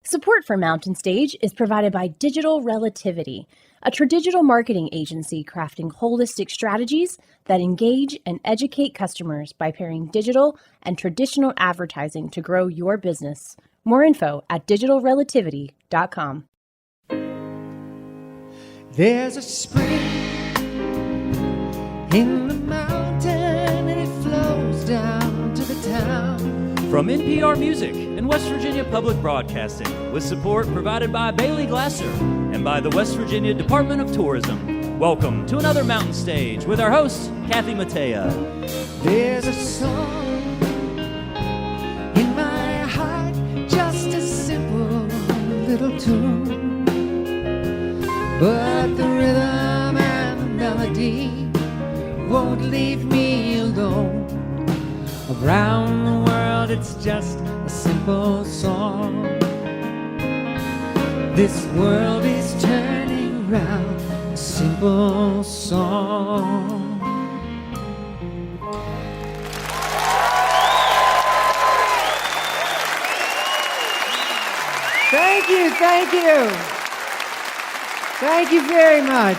Support for Mountain Stage is provided by Digital Relativity, a tradigital marketing agency crafting holistic strategies that engage and educate customers by pairing digital and traditional advertising to grow your business. More info at digitalrelativity.com. There's a spring in the mountain and it flows down to the town. From NPR Music and West Virginia Public Broadcasting, with support provided by Bailey Glasser and by the West Virginia Department of Tourism. Welcome to another Mountain Stage with our host, Kathy Mattea. There's a song in my heart, just a simple little tune, but the rhythm and the melody won't leave me alone. Around the world it's just a simple song. This world is turning round, a simple song. Thank you, thank you. Thank you very much.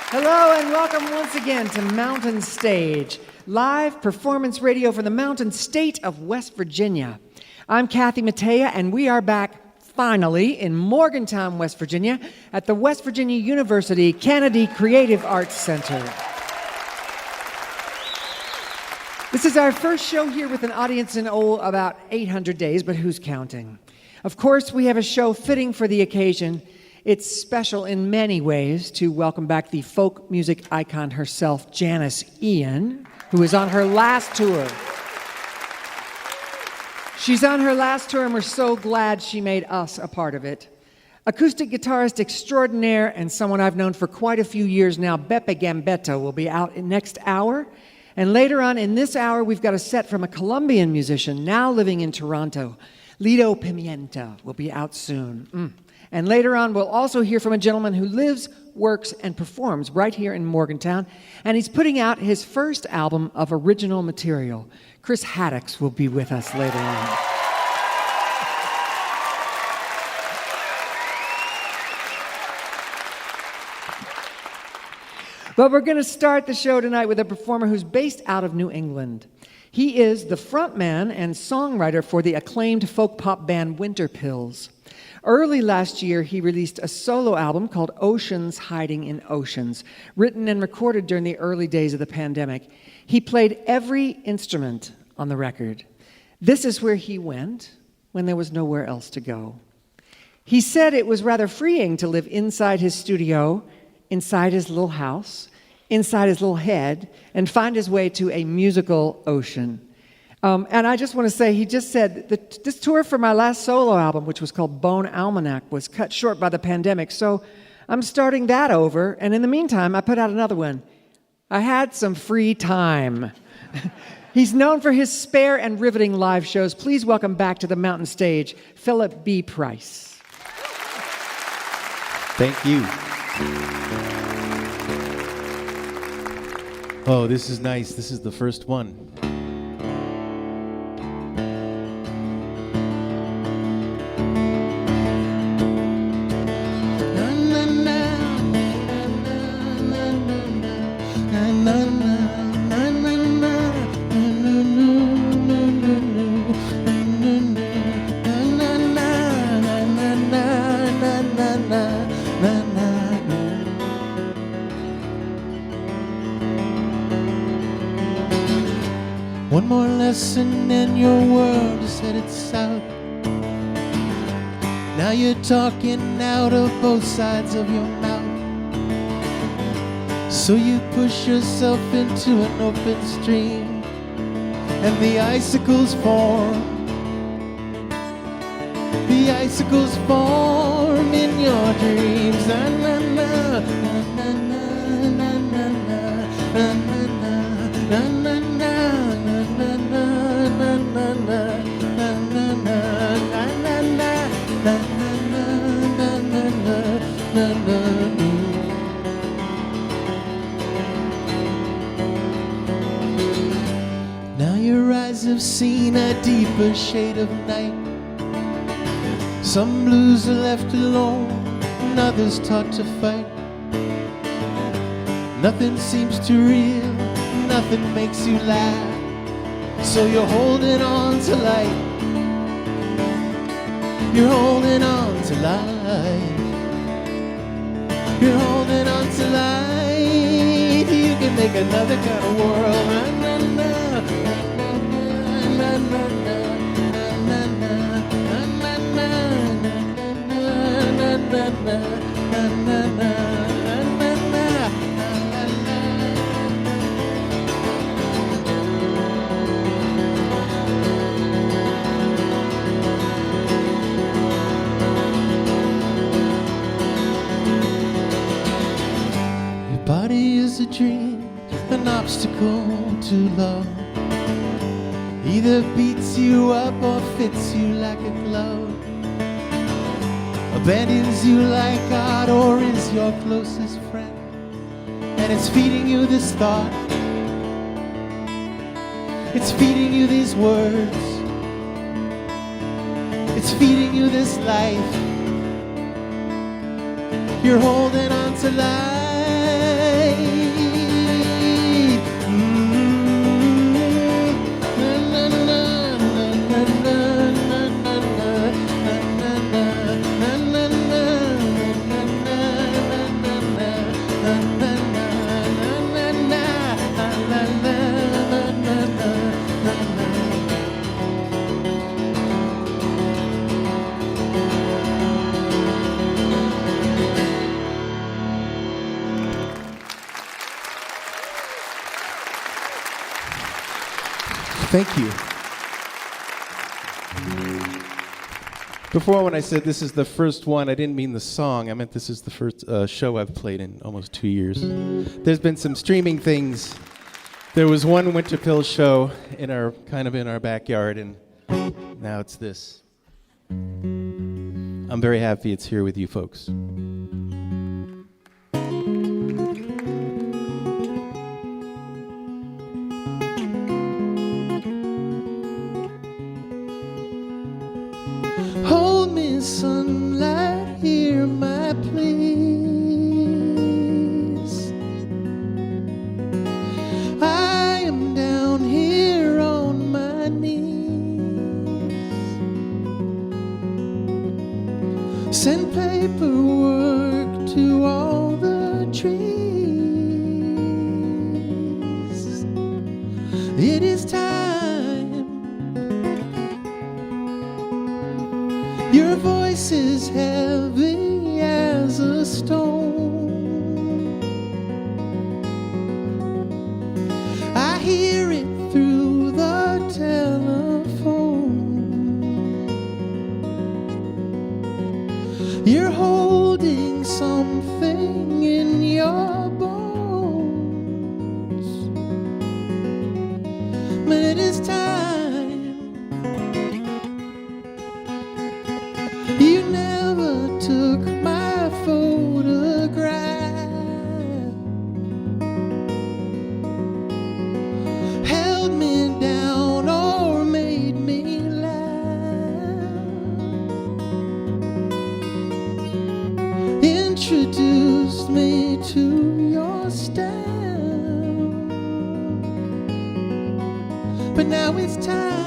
Hello and welcome once again to Mountain Stage, live performance radio from the mountain state of West Virginia. I'm Kathy Mattea, and we are back finally in Morgantown, West Virginia, at the West Virginia University Kennedy Creative Arts Center. This is our first show here with an audience in about 800 days, but who's counting? Of course, we have a show fitting for the occasion. It's special in many ways to welcome back the folk music icon herself, Janis Ian, who is on her last tour. She's on her last tour, and we're so glad she made us a part of it. Acoustic guitarist extraordinaire and someone I've known for quite a few years now, Beppe Gambetta, will be out in next hour. And later on in this hour, we've got a set from a Colombian musician now living in Toronto. Lido Pimienta will be out soon. And later on, we'll also hear from a gentleman who lives, works, and performs right here in Morgantown. And he's putting out his first album of original material. Chris Haddox will be with us later on. But we're going to start the show tonight with a performer who's based out of New England. He is the frontman and songwriter for the acclaimed folk pop band Winter Pills. Early last year, he released a solo album called Oceans Hiding in Oceans, written and recorded during the early days of the pandemic. He played every instrument on the record. This is where he went when there was nowhere else to go. He said it was rather freeing to live inside his studio, inside his little house, inside his little head, and find his way to a musical ocean. And I just want to say, he just said that this tour for my last solo album, which was called Bone Almanac, was cut short by the pandemic. So I'm starting that over. And in the meantime, I put out another one. I had some free time. He's known for his spare and riveting live shows. Please welcome back to the Mountain Stage, Philip B. Price. Thank you. Oh, this is nice. This is the first one. One more lesson and your world is headed south. Now you're talking out of both sides of your mouth. So you push yourself into an open stream, and the icicles form. The icicles form in your dreams. Na, na, na, na, na, na, na, na, na, na, na, na. Now your eyes have seen a deeper shade of night. Some blues are left alone, and others taught to fight. Nothing seems too real, nothing makes you laugh. So you're holding on to life. You're holding on to life. You're holding on to life. You can make another kind of world. Na, na, na, na, na, na, na. Your body is a dream, an obstacle to love. Either beats you up or fits you like a glove. Abandons you like God or is your closest friend. And it's feeding you this thought. It's feeding you these words. It's feeding you this life. You're holding on to life. Thank you. Before, when I said this is the first one, I didn't mean the song. I meant this is the first show I've played in almost 2 years. There's been some streaming things. There was one Winter Pill show in our backyard, and now it's this. I'm very happy it's here with you folks. Hold me, sunlight, hear my pleas. I am down here on my knees. Send paperwork to all the trees. It is time. Your voice is heavy as a stone. I hear it through the telephone. You're holding something in your bones. But it is time. You never took my photograph, held me down or made me laugh, introduced me to your staff. But now it's time.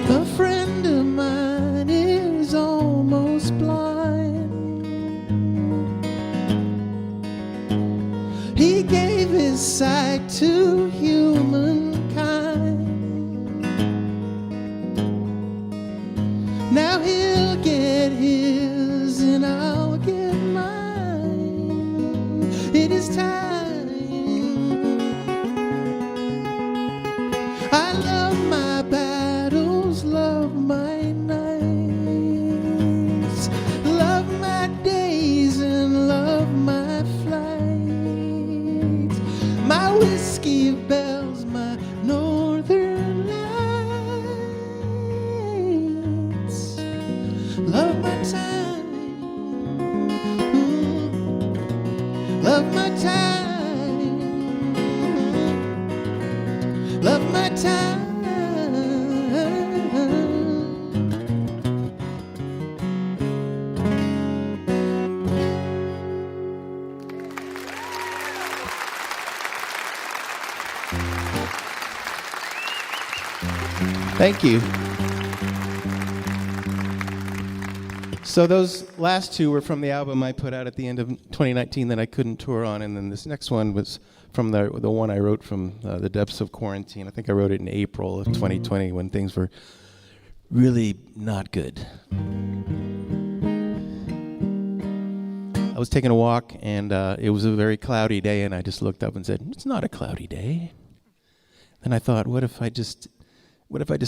A friend of mine is almost blind. He gave his sight to humankind. Now he'll get his and I'll get mine. It is time. I love my battle love my nights, love my days, and love my flights, my whiskey bells, my northern lights. Love my time, love my time, love my time. Thank you. So those last two were from the album I put out at the end of 2019 that I couldn't tour on, and then this next one was from the one I wrote from the depths of quarantine. I think I wrote it in April of 2020 when things were really not good. I was taking a walk, and it was a very cloudy day, and I just looked up and said, "It's not a cloudy day." Then I thought, what if I just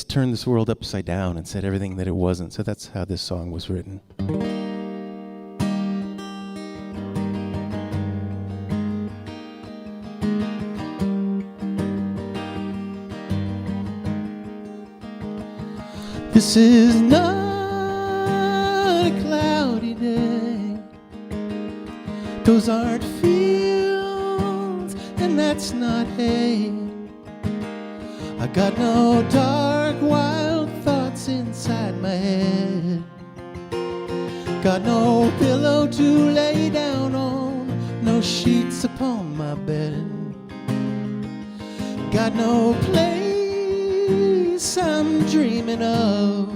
turned this world upside down and said everything that it wasn't? So that's how this song was written. This is not a cloudy day. Those aren't fields, and that's not hay. I got no dark, wild thoughts inside my head. Got no pillow to lay down on, no sheets upon my bed. Got no place I'm dreaming of.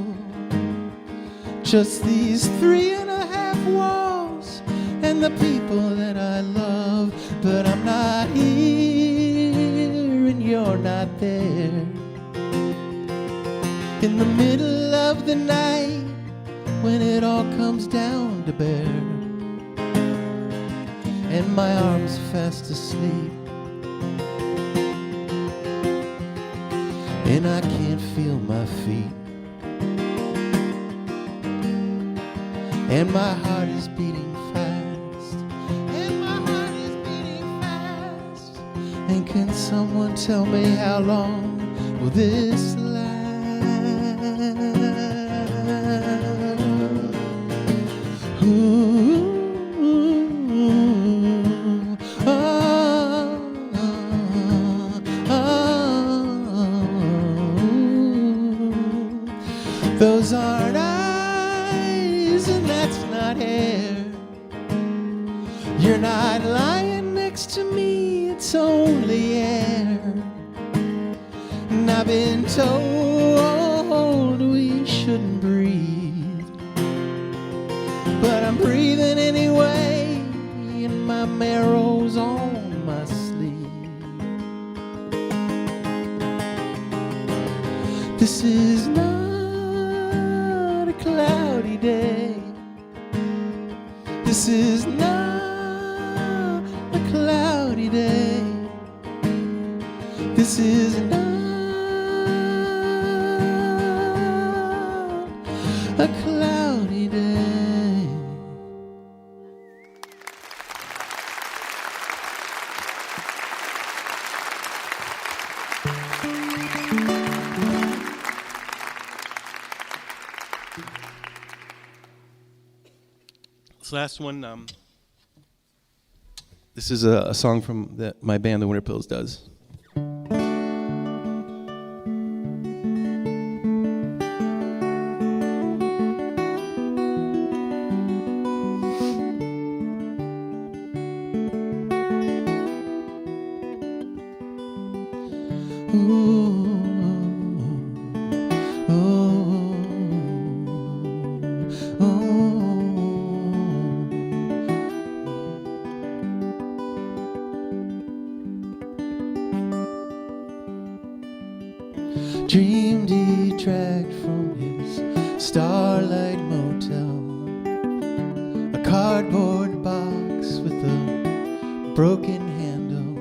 Just these 3.5 walls and the people that I love. But I'm not here and you're not there. In the middle of the night, when it all comes down to bear, and my arms fast asleep, and I can't feel my feet, and my heart is beating fast, and my heart is beating fast. And can someone tell me how long will this last? Ooh, oh, those aren't eyes and that's not hair. You're not lying next to me, it's only air. And I've been told we shouldn't breathe, but I'm breathing anyway, and my marrow's on my sleeve. This is not a cloudy day. This is not a cloudy day. This is not a cloudy day. This last one, this is a song from my band, the Winter Pills, does. Dreamed he dragged from his starlight motel a cardboard box with a broken handle,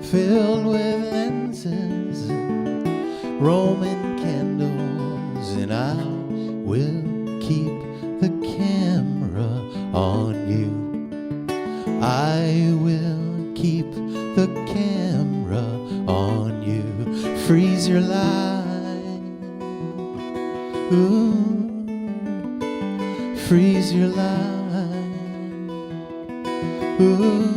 filled with lenses and Roman candles. Ooh, freeze your life. Ooh.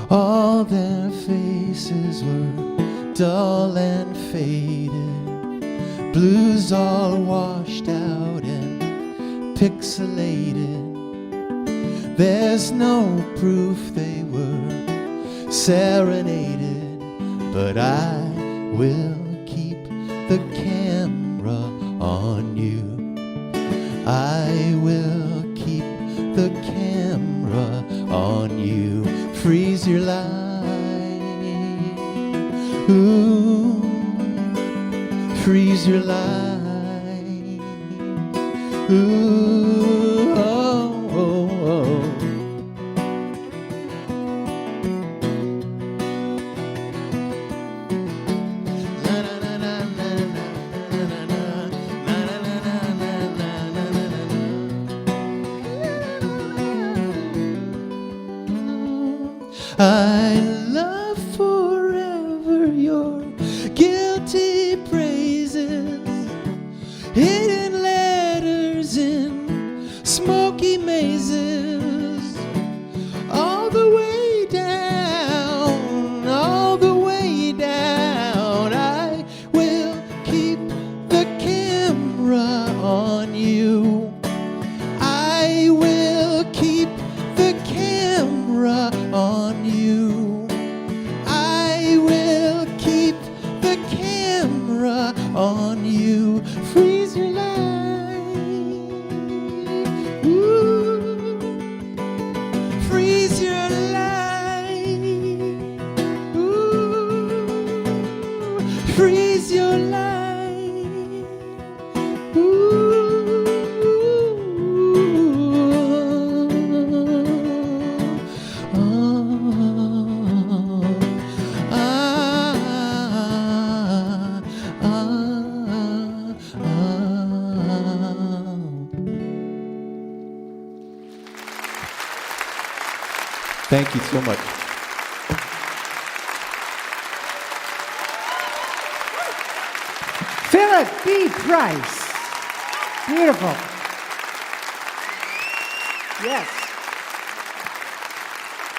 All their faces were dull and faded, blues all washed out and pixelated. There's no proof they were serenaded, but I will keep the camera on you. I will keep the camera on you. Freeze your light. Ooh, freeze your light. Ooh, oh, oh, oh. I love forever your guilty praises, hidden letters in smoky mazes, all the way down, all the way down. I will keep the camera on you. I will keep the camera on you. I will keep the camera on you. Freeze your light. Ooh. Freeze your light. Ooh. Freeze your light. Ooh. Thank you so much. Philip B. Price. Beautiful. Yes.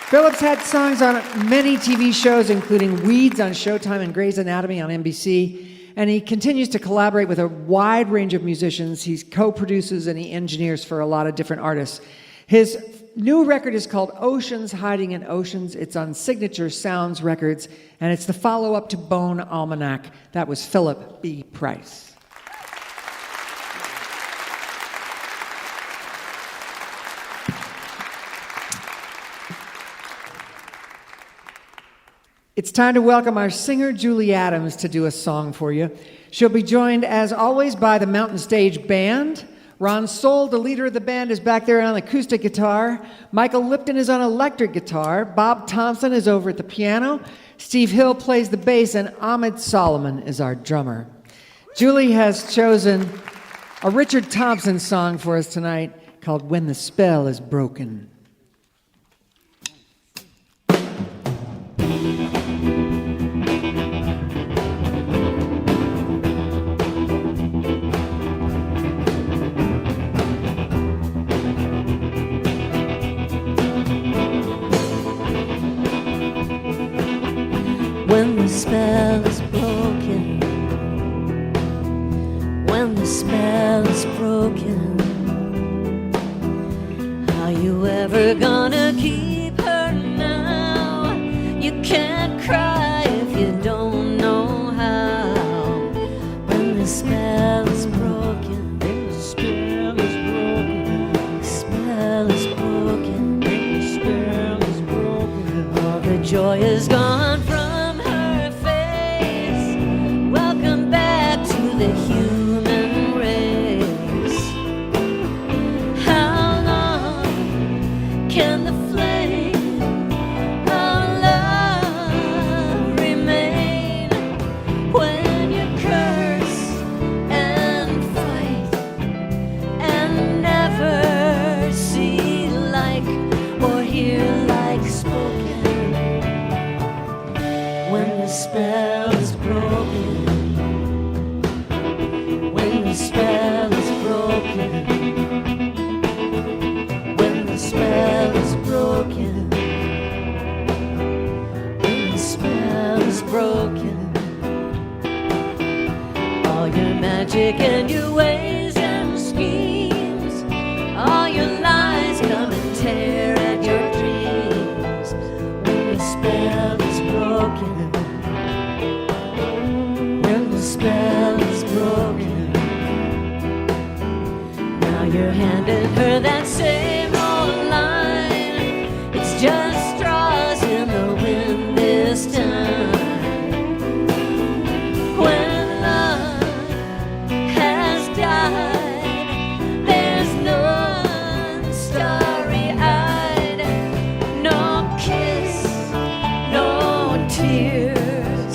Philip's had songs on many TV shows, including Weeds on Showtime and Grey's Anatomy on NBC. And he continues to collaborate with a wide range of musicians. He co-produces and he engineers for a lot of different artists. His new record is called Oceans Hiding in Oceans. It's on Signature Sounds Records, and it's the follow-up to Bone Almanac. That was Philip B. Price. It's time to welcome our singer, Julie Adams, to do a song for you. She'll be joined, as always, by the Mountain Stage Band. Ron Soul, the leader of the band, is back there on acoustic guitar. Michael Lipton is on electric guitar. Bob Thompson is over at the piano. Steve Hill plays the bass, and Ahmed Solomon is our drummer. Julie has chosen a Richard Thompson song for us tonight called When the Spell is Broken. When the spell is broken, when the spell is broken, how you ever gonna keep her now? You can't cry if you don't know how. When the spell is broken, when the spell is broken, the spell is broken, the spell is broken, all the joy is gone from the human race. How long can the flame of love remain when you curse and fight and never see like or hear like spoken? trick and your ways and schemes. All your lies come and tear at your dreams. When the spell is broken, when the spell is broken, now you're handing her that same old line. It's just straws in the wind this time. When love has died, there's none starry-eyed, no kiss, no tears,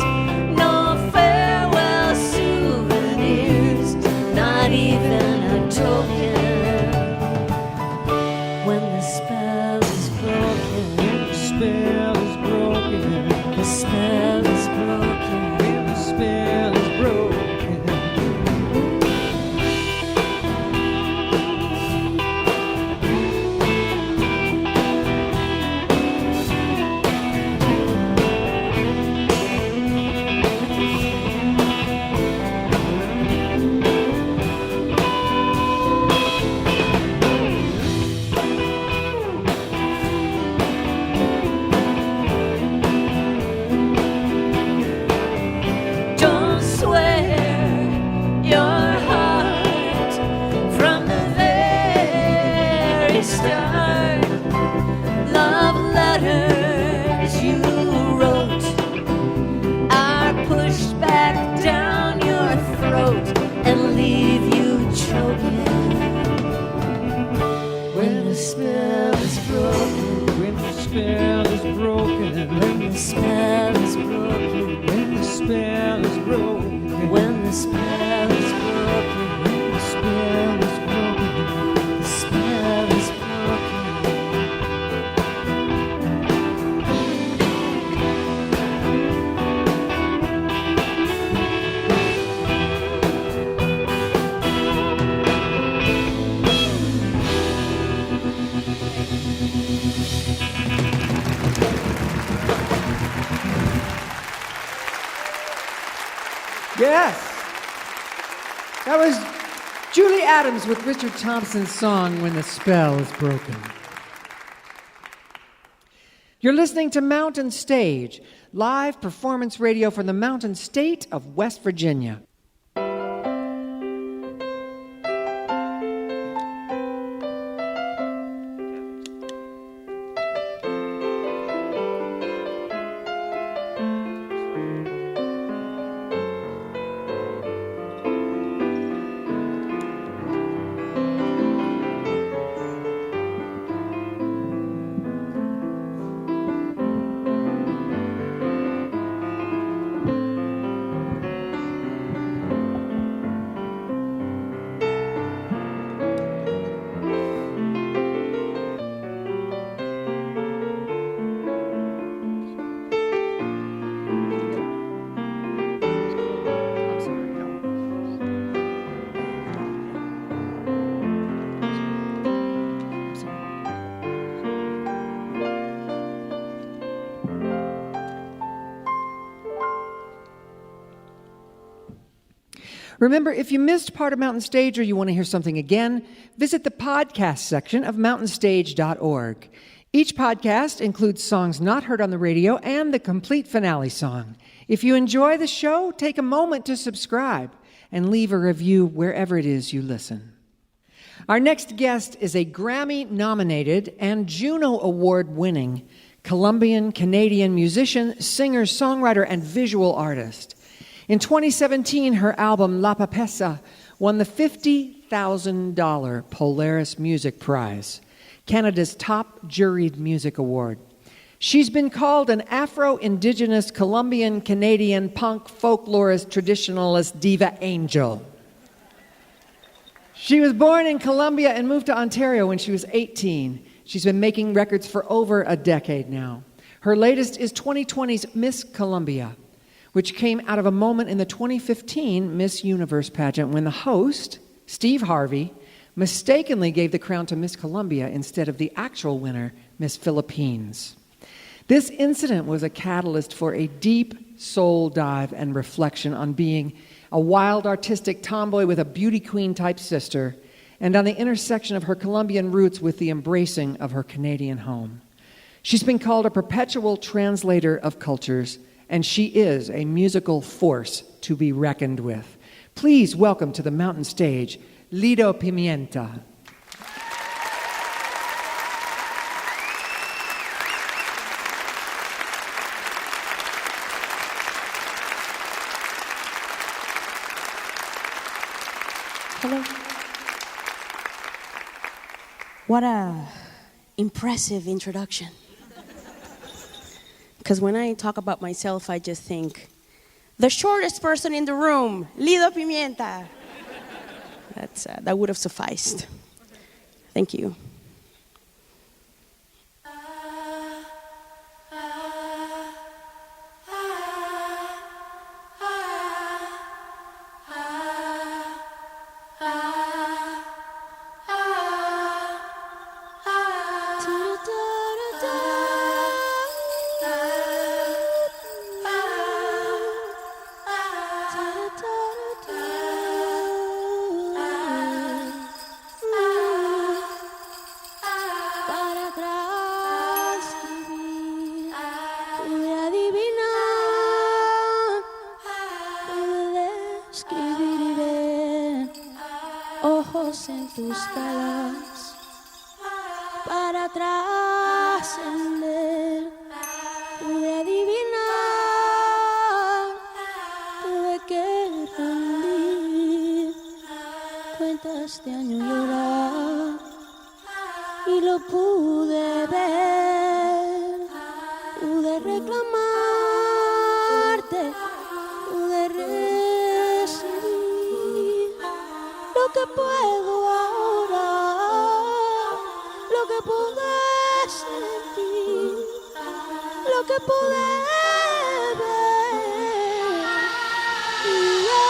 no farewell souvenirs, not even a token. When the spell is broken, the spell is broken, the spell is broken, the spell is broken. Don't swear your heart from the very start. Love letters you wrote are pushed back down your throat and leave you choking. When the spell is broken, when the spell is broken, when the spell is broken, when the spell is broken, when the spell is broken, when the spell is broken, the spell is broken. Yes. That was Julie Adams with Richard Thompson's song, When the Spell is Broken. You're listening to Mountain Stage, live performance radio from the Mountain State of West Virginia. Remember, if you missed part of Mountain Stage or you want to hear something again, visit the podcast section of mountainstage.org. Each podcast includes songs not heard on the radio and the complete finale song. If you enjoy the show, take a moment to subscribe and leave a review wherever it is you listen. Our next guest is a Grammy-nominated and Juno Award-winning Colombian-Canadian musician, singer, songwriter, and visual artist. In 2017, her album La Papessa won the $50,000 Polaris Music Prize, Canada's top juried music award. She's been called an Afro-Indigenous Colombian-Canadian punk folklorist traditionalist diva angel. She was born in Colombia and moved to Ontario when she was 18. She's been making records for over a decade now. Her latest is 2020's Miss Colombia, which came out of a moment in the 2015 Miss Universe pageant when the host, Steve Harvey, mistakenly gave the crown to Miss Colombia instead of the actual winner, Miss Philippines. This incident was a catalyst for a deep soul dive and reflection on being a wild artistic tomboy with a beauty queen type sister, and on the intersection of her Colombian roots with the embracing of her Canadian home. She's been called a perpetual translator of cultures, and she is a musical force to be reckoned with. Please welcome to the mountain stage, Lido Pimienta. Hello. What a impressive introduction. Because when I talk about myself, I just think, the shortest person in the room, Lido Pimienta. That would have sufficed. Thank you. En tus calas para trascender, pude adivinar, tuve que rendir cuentas de año llorar y lo pude ver, pude reclamarte, pude recibir lo que puedo ahora, lo que pude sentir, lo que pude ver. Y yo,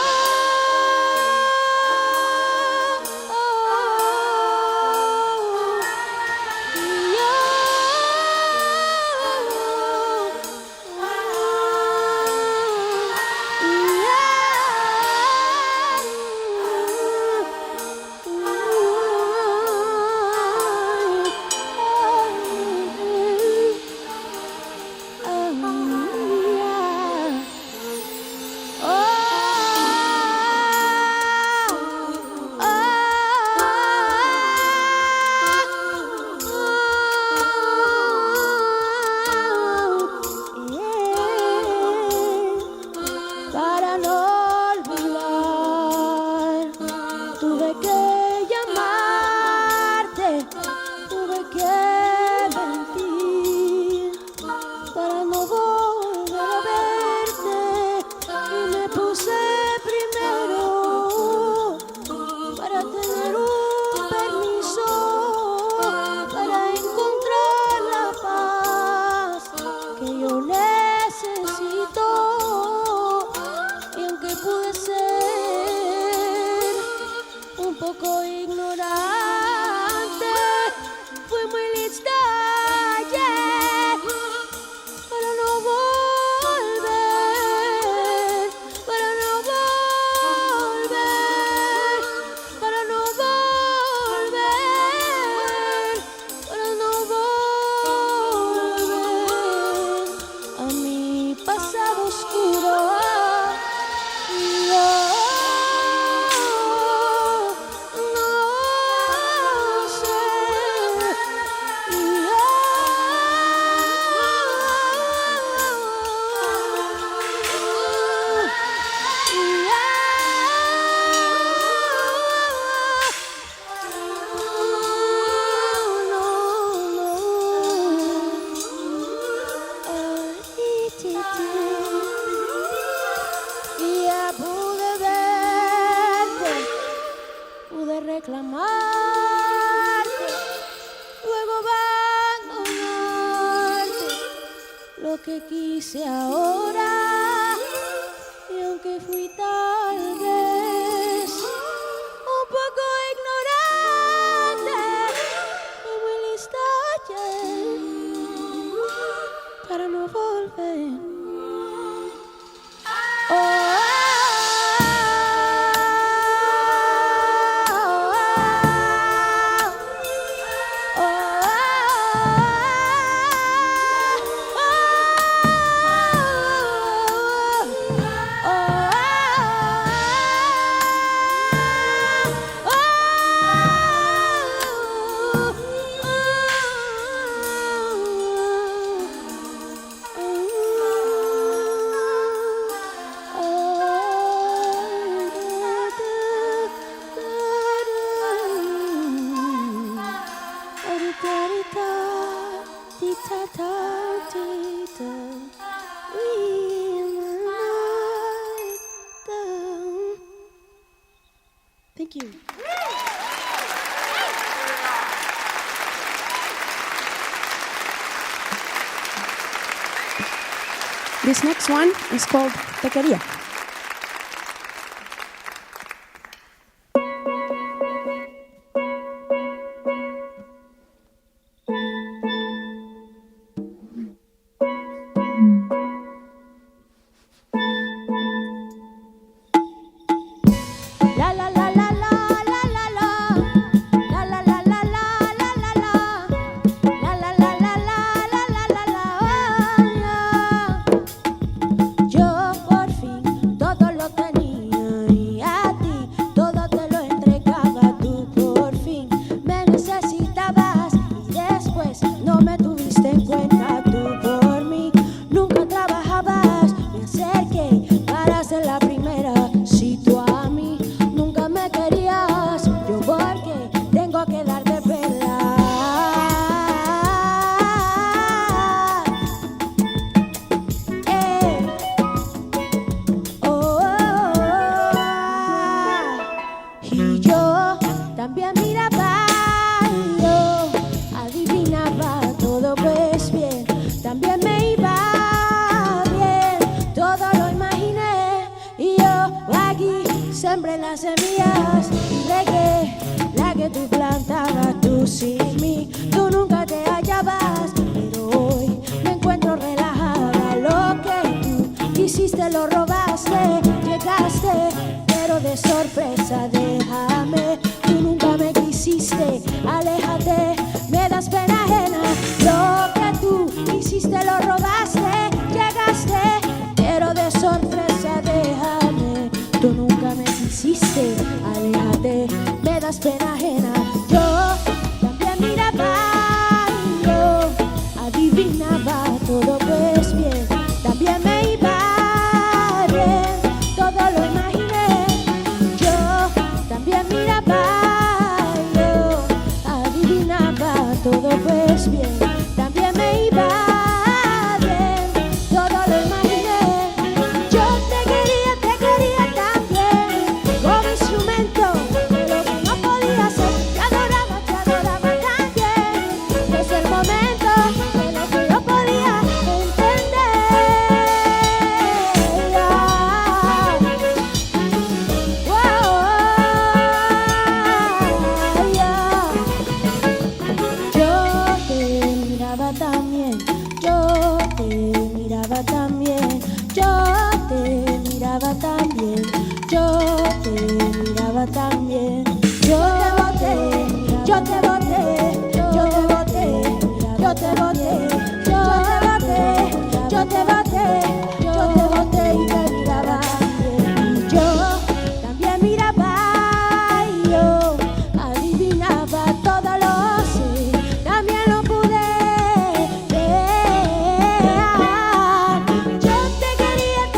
reclamarte, luego abandonarte, lo que quise ahora, y aunque fui tal vez un poco ignorante, fui muy lista ayer para no volver. Oh, Thank you. This next one is called Te Quería. sembré las semillas de que la que tú plantabas, tú sin mí, tú nunca te hallabas, pero hoy me encuentro relajada. Lo que tú hiciste lo robaste, llegaste, pero de sorpresa déjame, tú nunca me quisiste, aléjate, me das pena ajena. Lo que tú hiciste lo robaste, llegaste, pero de sorpresa déjame, tú nunca me quisiste, aléjate, me das pena ajena. Yo también miraba, yo adivinaba todo pues bien, también me iba bien, todo lo imaginé. Yo también miraba, yo adivinaba todo pues bien, también me iba bien, todo lo imaginé. Yo te quería también, como instrumento de lo que no podía ser. Te adoraba también, desde el momento de lo que yo podía entender. Yo te miraba también, yo te miraba también, yo te miraba también, yo te miraba también. Yo te boté, yo te boté, yo te boté, yo te boté, yo te boté, yo te boté y te miraba también. Yo también miraba y yo adivinaba todo lo sé, también lo pude ver. Yo te quería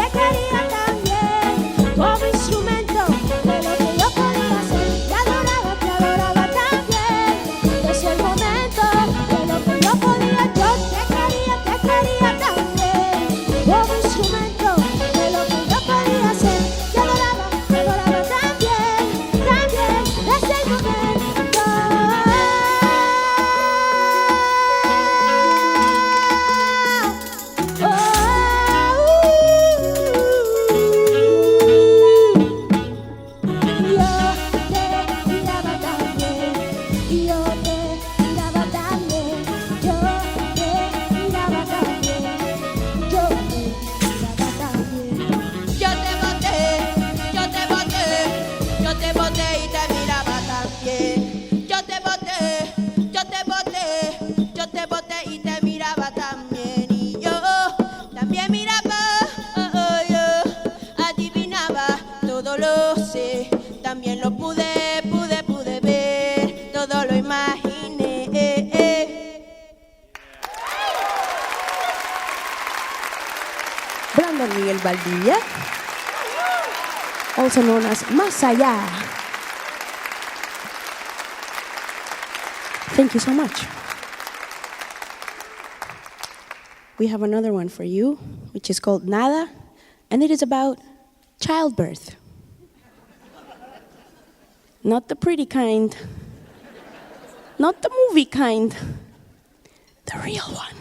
también, como instrumento de lo que yo podía hacer. Te adoraba también, desde el momento de lo que yo podía. Yo te quería también, como instrumento de lo que yo podía hacer. Te adoraba también, desde el momento. Yo te boté, yo te boté, yo te boté y te miraba también. Yo te boté, yo te boté, yo te boté y te miraba también. Y yo también miraba, yo adivinaba, todo lo sé, también lo pude ver, todo lo imaginé. Brandon Miguel Valdivia, also known as Más Allá. Thank you so much. we have another one for you, which is called Nada, and it is about childbirth. Not the pretty kind, not the movie kind, the real one.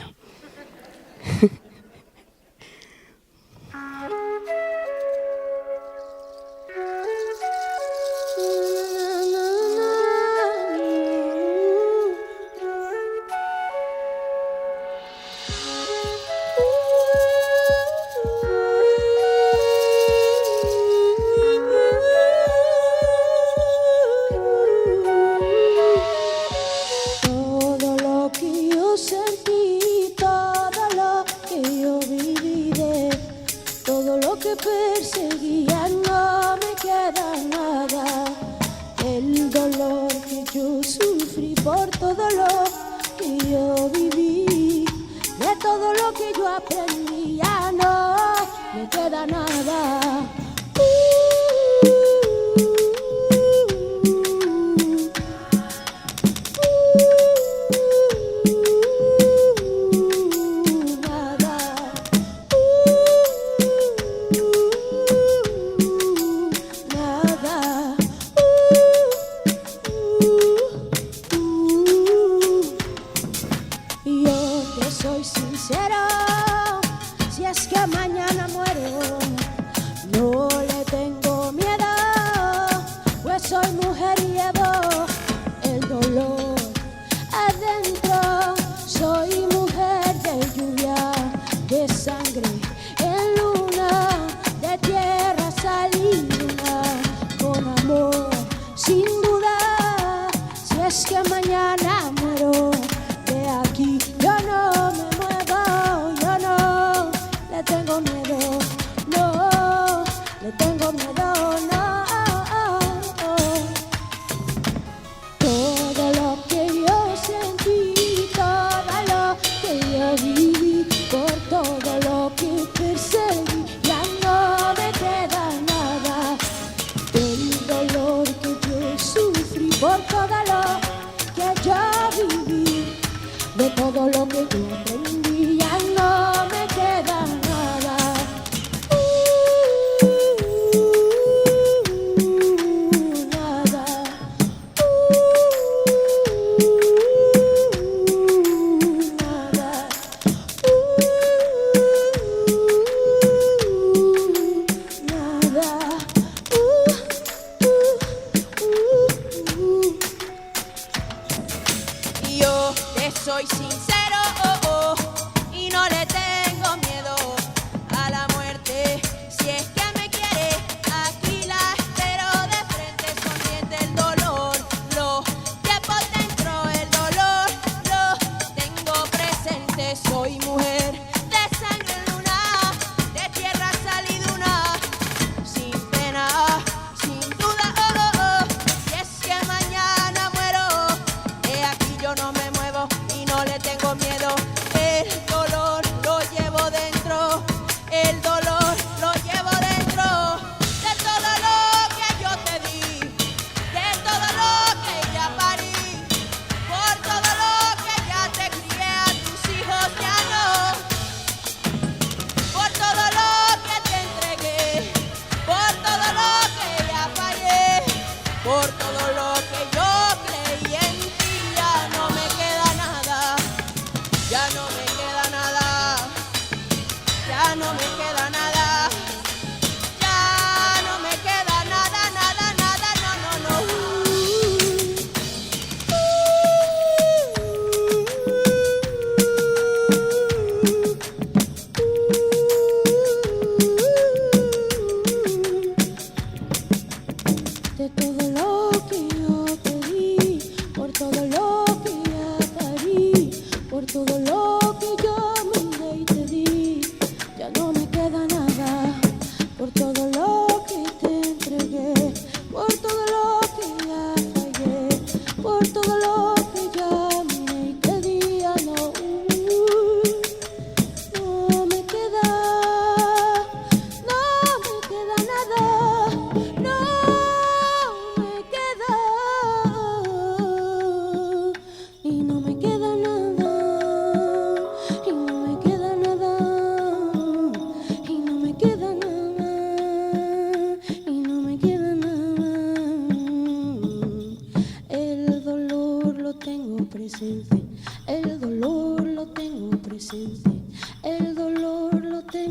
Todo lo que yo sentí, todo lo que yo viví, todo lo que perseguía, no me queda nada. El dolor que yo sufrí por todo lo que yo viví, de todo lo que yo aprendí, ya no me queda nada. Yo te soy sincero, si es que mañana muero, no le tengo miedo, pues soy mujer y llevo el dolor adentro. Soy mujer de lluvia, de sangre en luna, de tierra salina, con amor sin duda. Si es que mañana muero, de aquí yo no me muevo, yo no le tengo miedo, no le tengo miedo, no. Todo lo que yo sentí, todo lo que yo viví, por todo lo que perseguí, ya no me queda nada. Del dolor que yo sufrí, por todo lo que yo viví, de todo lo que yo aprendí, ya no me queda nada. Nada. Nada. Nada. Y yo te soy sincero, y no le tengo miedo a la muerte. Si es que me quiere, aquí la espero de frente, sonriente. El dolor lo llevo dentro, el dolor lo tengo presente. Soy mujer de sangre en luna, de tierra saliduna, sin pena, sin duda. Si es que mañana muero, de aquí yo no me muevo y no le tengo miedo. El dolor lo llevo dentro, el dolor lo llevo dentro. De todo lo que yo te di, de todo lo que ya parí, por todo lo que ya te crié, a tus hijos ya no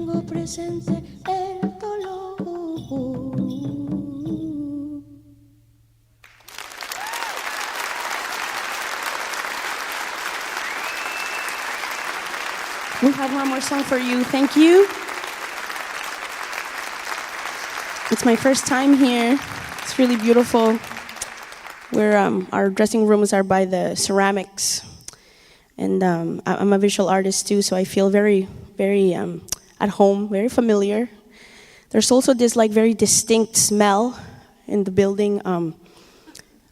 tengo presente el dolor. We have one more song for you. Thank you. It's my first time here. It's really beautiful. Our dressing rooms are by the ceramics. And I'm a visual artist too, so I feel very, very at home, very familiar. There's also this like very distinct smell in the building,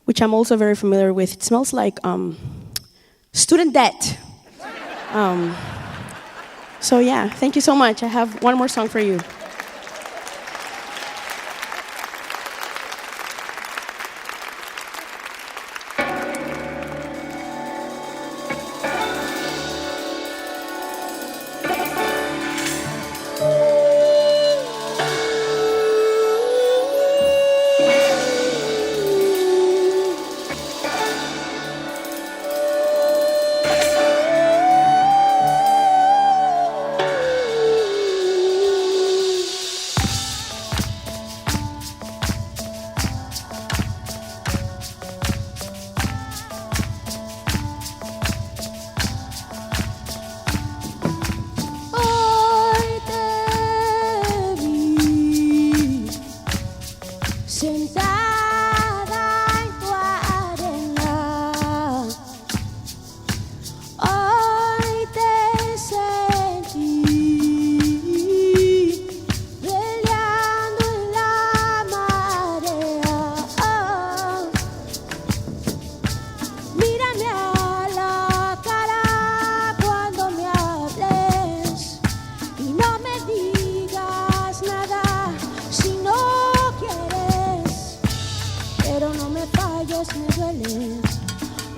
which I'm also very familiar with. It smells like student debt. So yeah, thank you so much. I have one more song for you.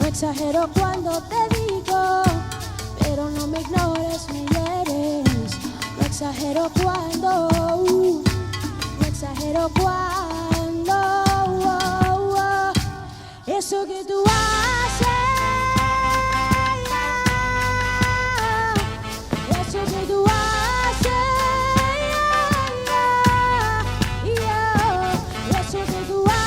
Exagero cuando te digo, pero no me ignores, me hieres. No exagero cuando, no exagero cuando, eso que tú haces, eso que tú haces, eso que tú haces.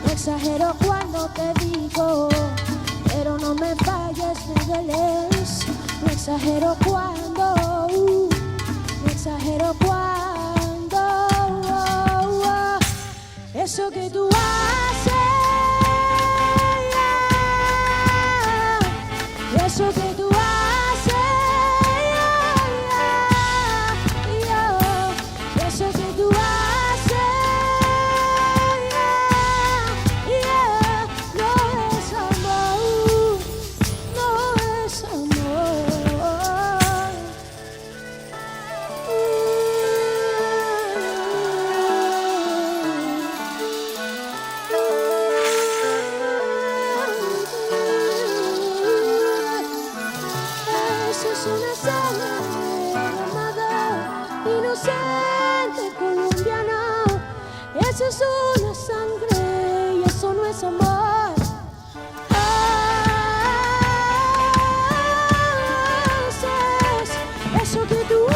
No exagero cuando te digo, pero no me falles, me dueles. No exagero cuando, no exagero cuando, eso que tú haces, eso que tú haces, eso que tú haces. Eso es una sangre y eso no es amor. Haces eso que tú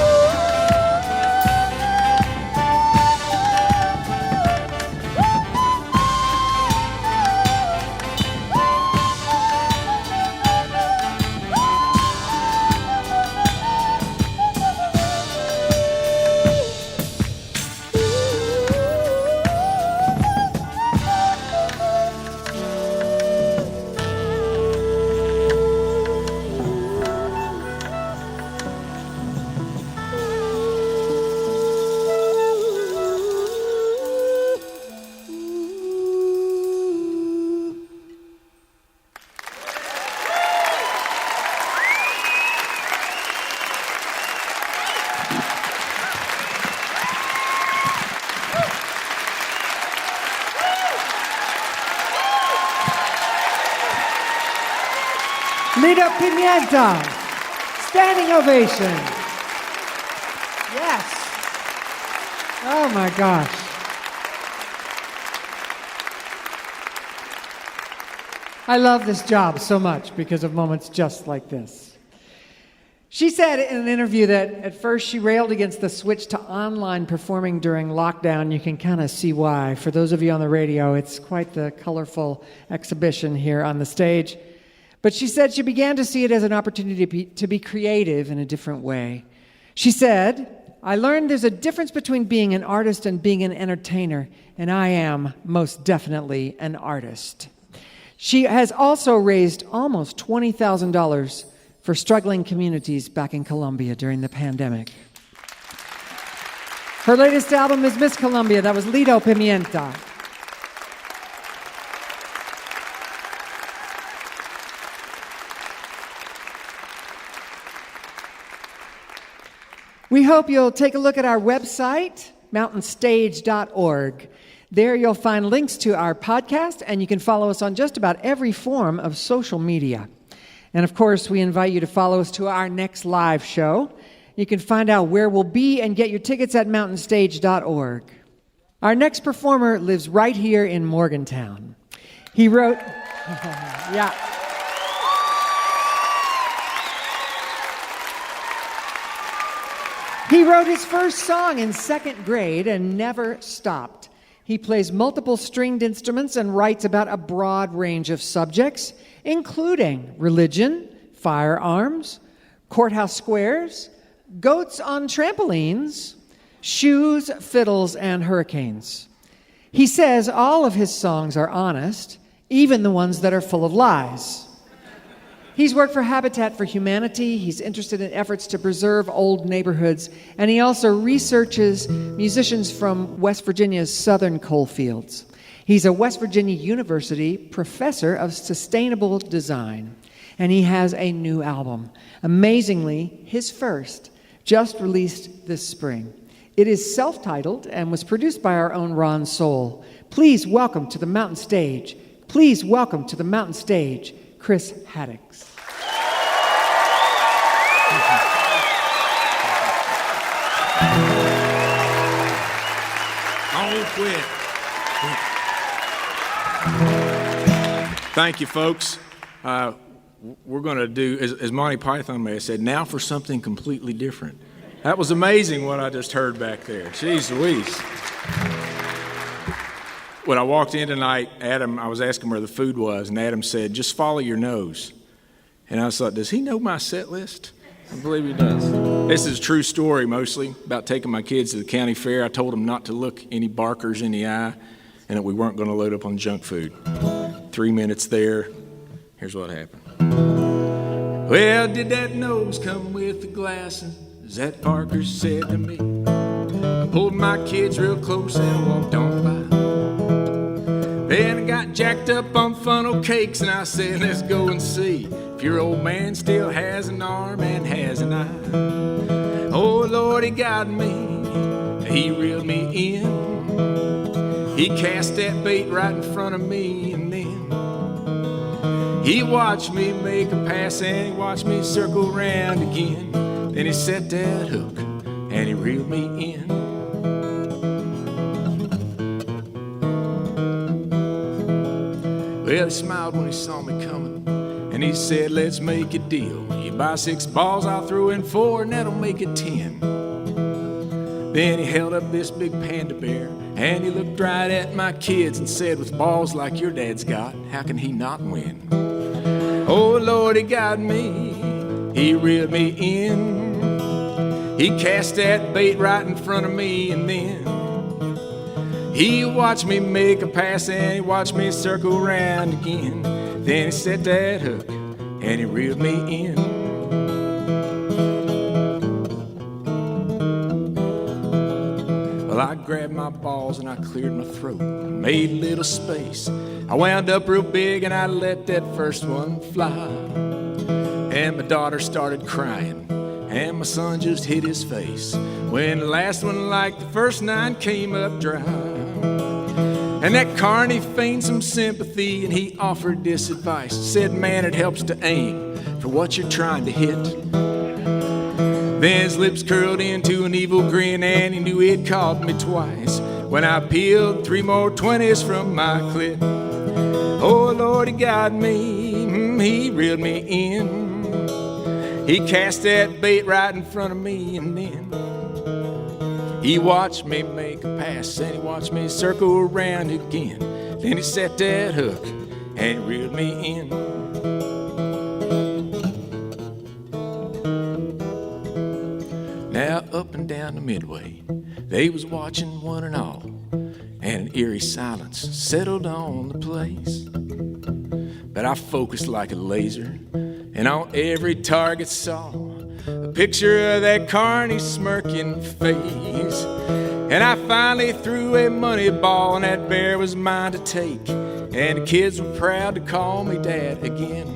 Lido Pimienta. Standing ovation. Yes. Oh my gosh. I love this job so much because of moments just like this. She said in an interview that at first she railed against the switch to online performing during lockdown. You can kind of see why. For those of you on the radio, it's quite the colorful exhibition here on the stage. But she said she began to see it as an opportunity to be creative in a different way. She said, I learned there's a difference between being an artist and being an entertainer, and I am most definitely an artist. She has also raised almost $20,000 for struggling communities back in Colombia during the pandemic. Her latest album is Miss Colombia. That was Lido Pimienta. We hope you'll take a look at our website, mountainstage.org. There you'll find links to our podcast, and you can follow us on just about every form of social media. And of course, we invite you to follow us to our next live show. You can find out where we'll be and get your tickets at mountainstage.org. Our next performer lives right here in Morgantown. He wrote... yeah. He wrote his first song in second grade and never stopped. He plays multiple stringed instruments and writes about a broad range of subjects, including religion, firearms, courthouse squares, goats on trampolines, shoes, fiddles, and hurricanes. He says all of his songs are honest, even the ones that are full of lies. He's worked for Habitat for Humanity. He's interested in efforts to preserve old neighborhoods, and he also researches musicians from West Virginia's southern coal fields. He's a West Virginia University professor of sustainable design, and he has a new album. Amazingly, his first, just released this spring. It is self-titled and was produced by our own Ron Soul. Please welcome to the Mountain Stage. Please welcome to the Mountain Stage, Chris Haddox. Don't quit. Thank you, folks. We're going to do, as Monty Python may have said, now for something completely different. That was amazing what I just heard back there. Jeez Louise. When I walked in tonight, I was asking where the food was, and Adam said, just follow your nose. And I thought, does he know my set list? I believe he does. This is a true story, mostly, about taking my kids to the county fair. I told them not to look any barkers in the eye and that we weren't going to load up on junk food. 3 minutes there, here's what happened. Well, did that nose come with the glasses, as that barker said to me? Pulled my kids real close and walked on by. Then I got jacked up on funnel cakes and I said, let's go and see if your old man still has an arm and has an eye. Oh, Lord, he got me. He reeled me in. He cast that bait right in front of me, and then he watched me make a pass and he watched me circle around again. Then he set that hook and he reeled me in. Well, he smiled when he saw me coming, and he said, let's make a deal. You buy 6 balls, I'll throw in 4, and that'll make it 10. Then he held up this big panda bear, and he looked right at my kids and said, with balls like your dad's got, how can he not win? Oh, Lord, he got me. He reeled me in. He cast that bait right in front of me, and then he watched me make a pass and he watched me circle around again. Then he set that hook and he reeled me in. Well, I grabbed my balls and I cleared my throat, made a little space. I wound up real big and I let that first one fly. And my daughter started crying and my son just hit his face when the last one, like the first 9, came up dry. And that carny feigned some sympathy and he offered this advice. Said, man, it helps to aim for what you're trying to hit. Then his lips curled into an evil grin, and he knew he'd caught me twice when I peeled 3 more 20s from my clit. Oh Lord, he got me, he reeled me in. He cast that bait right in front of me, and then he watched me make a pass, and he watched me circle around again. Then he set that hook and he reeled me in. Now up and down the midway, they was watching one and all, and an eerie silence settled on the place. But I focused like a laser, and on every target saw a picture of that carny smirking face. And I finally threw a money ball, and that bear was mine to take, and the kids were proud to call me dad again.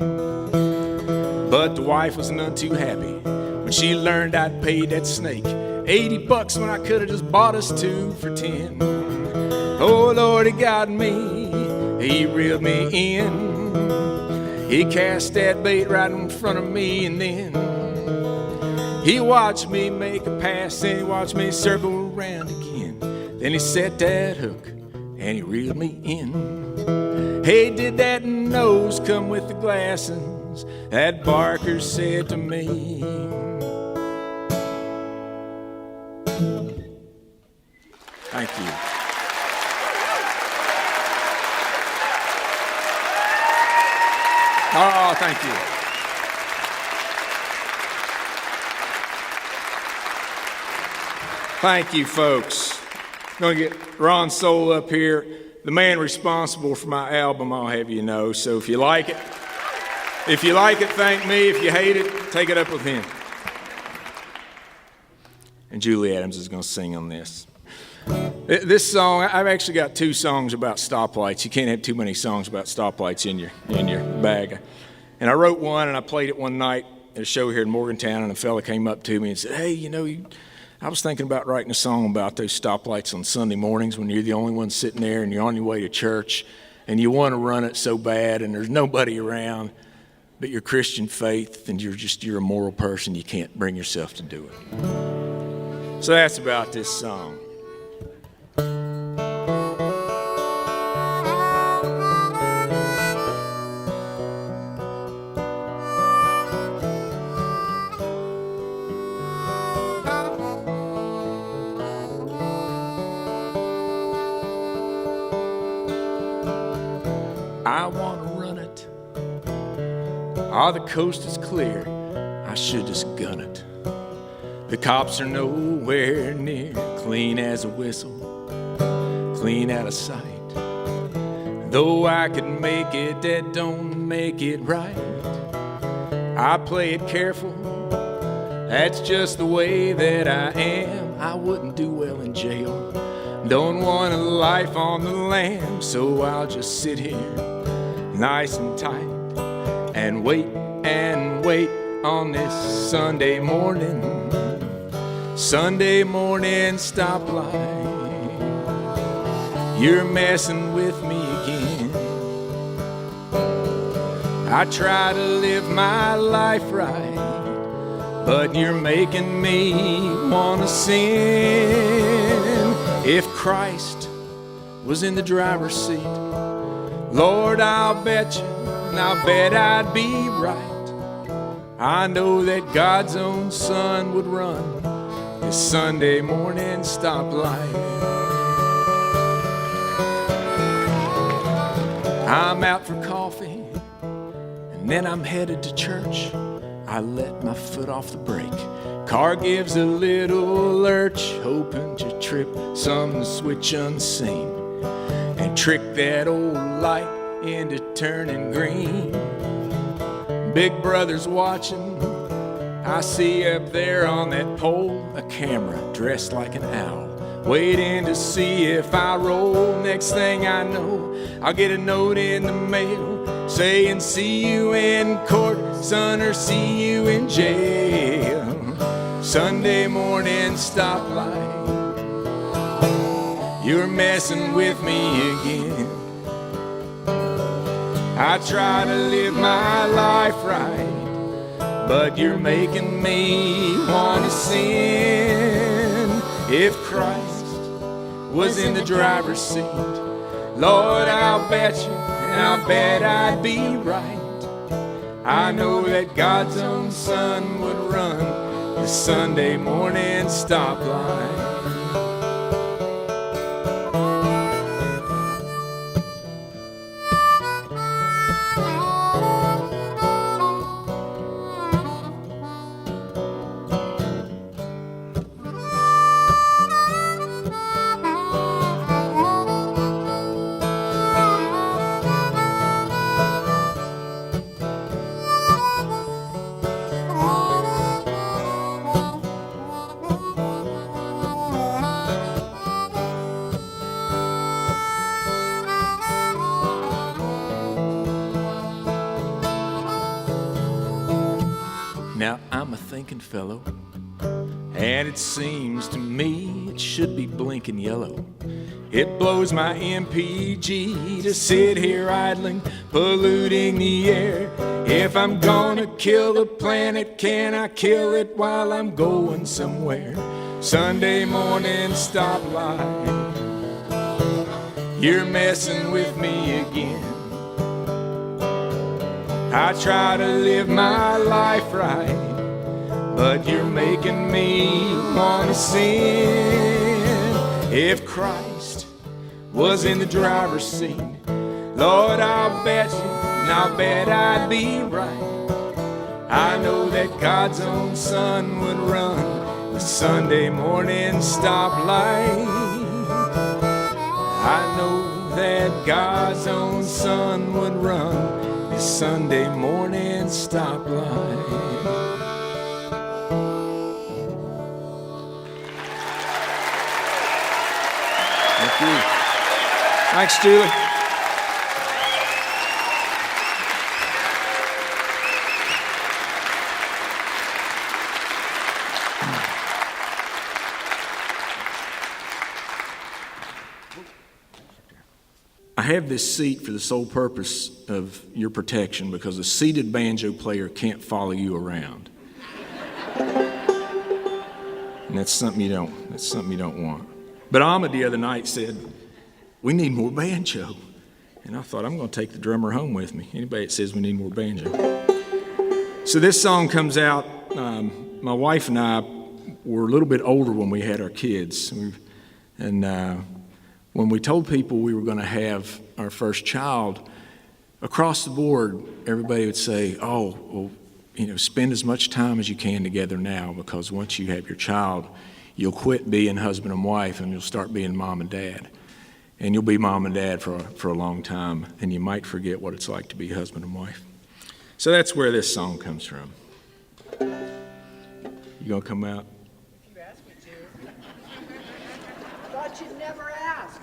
But the wife was none too happy when she learned I'd paid that snake $80 when I could have just bought us 2 for 10. Oh Lord, he got me, he reeled me in. He cast that bait right in front of me, and then he watched me make a pass, and he watched me circle around again. Then he set that hook and he reeled me in. Hey, did that nose come with the glasses? That Barker said to me. Thank you. Oh, thank you. Thank you, folks. I'm going to get Ron Soul up here, the man responsible for my album, I'll have you know. So if you like it, thank me. If you hate it, take it up with him. And Julie Adams is going to sing on this. This song, I've actually got 2 songs about stoplights. You can't have too many songs about stoplights in your bag. And I wrote one, and I played it one night at a show here in Morgantown, and a fella came up to me and said, hey, I was thinking about writing a song about those stoplights on Sunday mornings when you're the only one sitting there and you're on your way to church and you want to run it so bad and there's nobody around, but your Christian faith and you're a moral person, you can't bring yourself to do it. So that's about this song. I want to run it. Oh, the coast is clear. I should just gun it. The cops are nowhere near. Clean as a whistle, clean out of sight. Though I could make it, that don't make it right. I play it careful. That's just the way that I am. I wouldn't do well in jail. Don't want a life on the lam, so I'll just sit here nice and tight and wait on this Sunday morning stoplight. You're messing with me again. I try to live my life right, but you're making me want to sin. If Christ was in the driver's seat, Lord, I'll bet I'd be right. I know that God's own Son would run this Sunday morning stoplight. I'm out for coffee, and then I'm headed to church. I let my foot off the brake. Car gives a little lurch, hoping to trip some switch unseen and trick that old light into turning green. Big brother's watching. I see up there on that pole a camera dressed like an owl, waiting to see if I roll. Next thing I know, I'll get a note in the mail saying, see you in court, son, or see you in jail. Sunday morning stoplight, you're messing with me again. I try to live my life right, but you're making me want to sin. If Christ was in the driver's seat, Lord, I'll bet I'd be right. I know that God's own Son would run the Sunday morning stoplight. Now I'm a thinking fellow, and it seems to me it should be blinking yellow. It blows my MPG to sit here idling, polluting the air. If I'm gonna kill the planet, can I kill it while I'm going somewhere? Sunday morning stoplight, you're messing with me again. I try to live my life right, but you're making me want to sin. If Christ was in the driver's seat, Lord, I'll bet I'd be right. I know that God's own Son would run the Sunday morning stoplight. I know that God's own Son would run the Sunday morning stoplight. Thank you. Thanks, Julie. I have this seat for the sole purpose of your protection because a seated banjo player can't follow you around. And that's something you don't want. But Ahmed the other night said, we need more banjo. And I thought, I'm going to take the drummer home with me. Anybody that says we need more banjo. So this song comes out, my wife and I were a little bit older when we had our kids. When we told people we were going to have our first child, across the board, everybody would say, oh, well, spend as much time as you can together now, because once you have your child, you'll quit being husband and wife and you'll start being mom and dad. And you'll be mom and dad for a long time, and you might forget what it's like to be husband and wife. So that's where this song comes from. You gonna come out? You asked me to. Thought you'd never ask.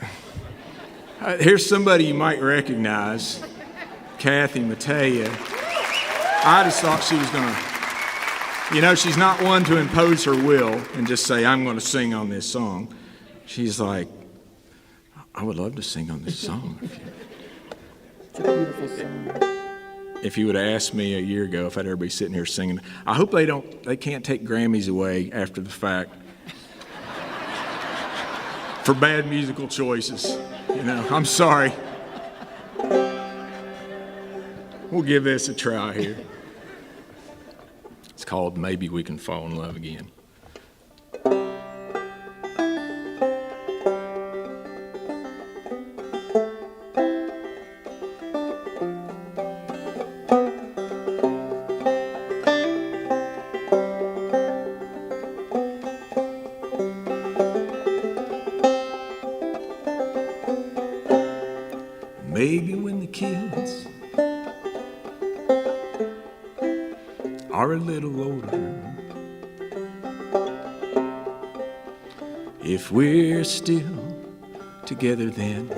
Here's somebody you might recognize, Kathy Mattea. I just thought she was gonna, she's not one to impose her will and just say, I'm gonna sing on this song. She's like, I would love to sing on this song. It's a beautiful song. If you would have asked me a year ago if I'd ever be sitting here singing, I hope they can't take Grammys away after the fact for bad musical choices. I'm sorry. We'll give this a try here. It's called Maybe We Can Fall in Love Again. Maybe when the kids are a little older, if we're still together then,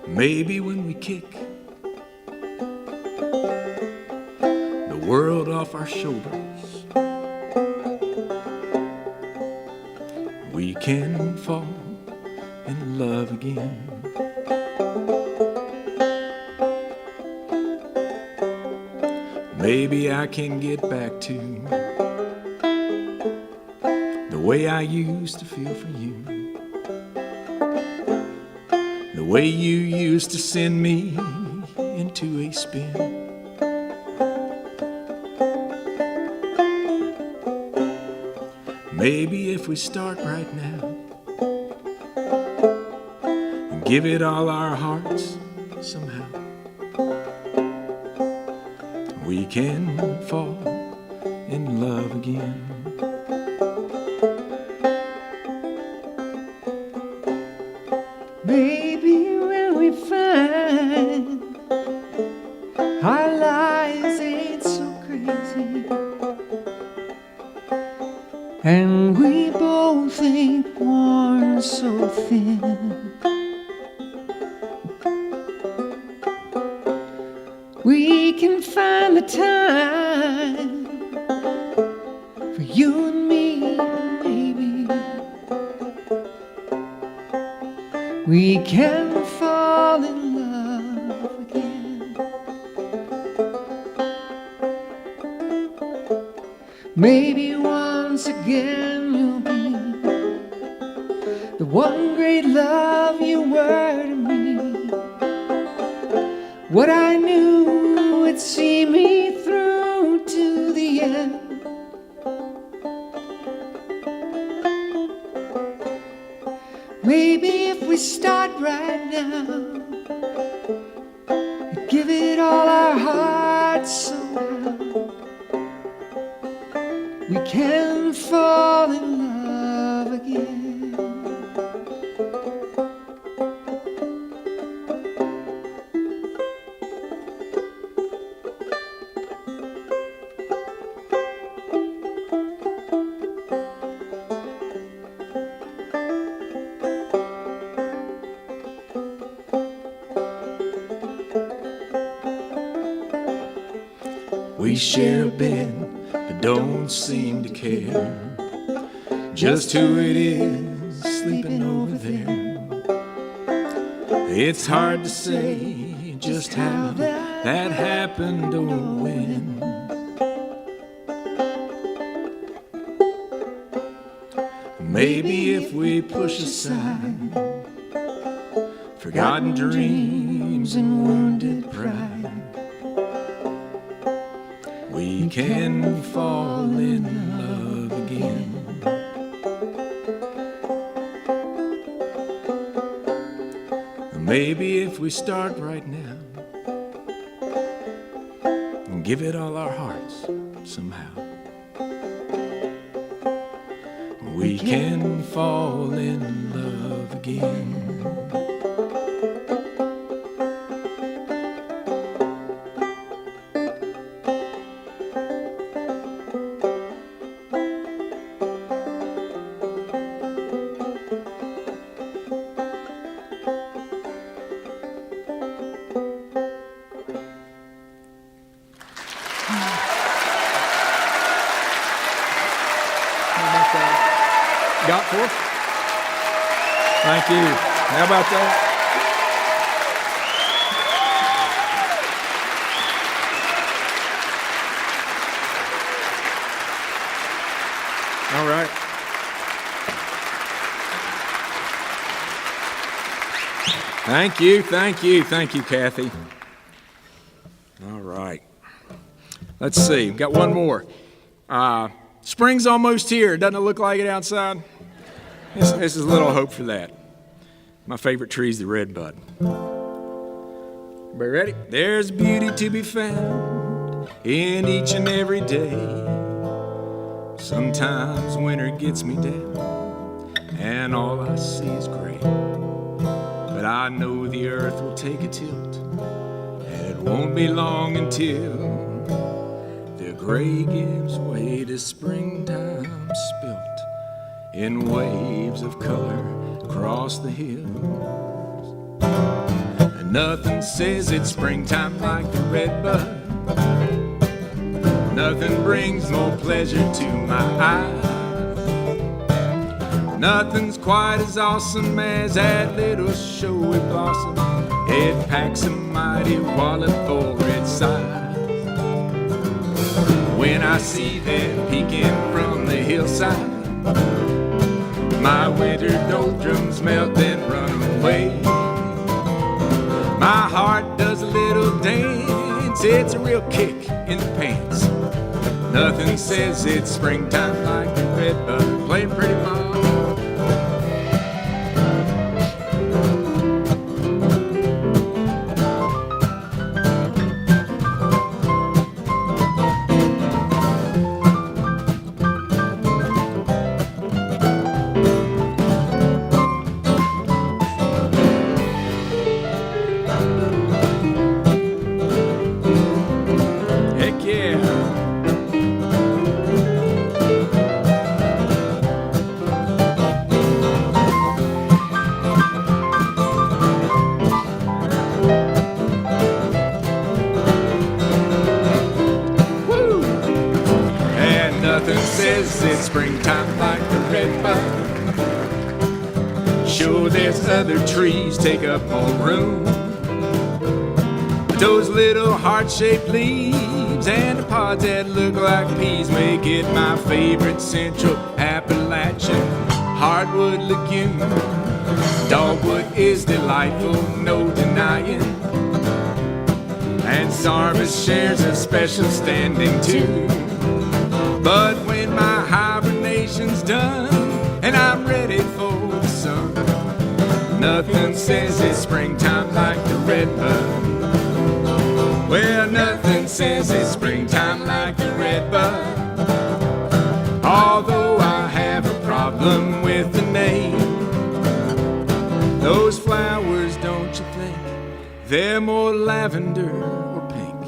maybe when we kick the world off our shoulders, we can fall in love again. maybe I can get back to the way I used to feel for you, the way you used to send me into a spin. Maybe if we start right now and give it all our hearts somehow, we can fall in love again. Maybe when we find our lives ain't so crazy, and we both ain't worn so thin, we can find the time for you and me, maybe. We can fall in love again. Maybe once again you'll be the one great love you were to me. What I knew would see me through to the end. Maybe if we start right now and give it all our hearts somehow, we can fall in love again. We share a bed, but don't seem to care just who it is sleeping over there. It's hard to say just how that happened or when. Maybe if we push aside forgotten dreams and wounded pride, we can fall in love again. Maybe if we start right now and give it all our hearts somehow, we can fall in love again. Got four? Thank you. How about that? All right. Thank you, Kathy. All right. Let's see. We've got one more. Spring's almost here. Doesn't it look like it outside? This is a little hope for that. My favorite tree is the redbud. Everybody ready? There's beauty to be found in each and every day. Sometimes winter gets me down and all I see is gray. But I know the earth will take a tilt and it won't be long until the gray gives way to springtime spilt in waves of color across the hills. And nothing says it's springtime like the redbud. Nothing brings more pleasure to my eyes. Nothing's quite as awesome as that little showy blossom. It packs a mighty wallet for its size. I see them peeking from the hillside, my winter doldrums melt then run away. My heart does a little dance, it's a real kick in the pants. Nothing says it's springtime like the redbud playing pretty mom. It's springtime like the redbud. Sure, there's other trees take up more room, but those little heart-shaped leaves and the pods that look like peas make it my favorite central Appalachian hardwood legume. Dogwood is delightful, no denying, and Sarvis shares a special standing too. But when my hibernation's done and I'm ready for the sun, nothing says it's springtime like the redbud. Well, nothing says it's springtime like the redbud. Although I have a problem with the name, those flowers, don't you think they're more lavender or pink?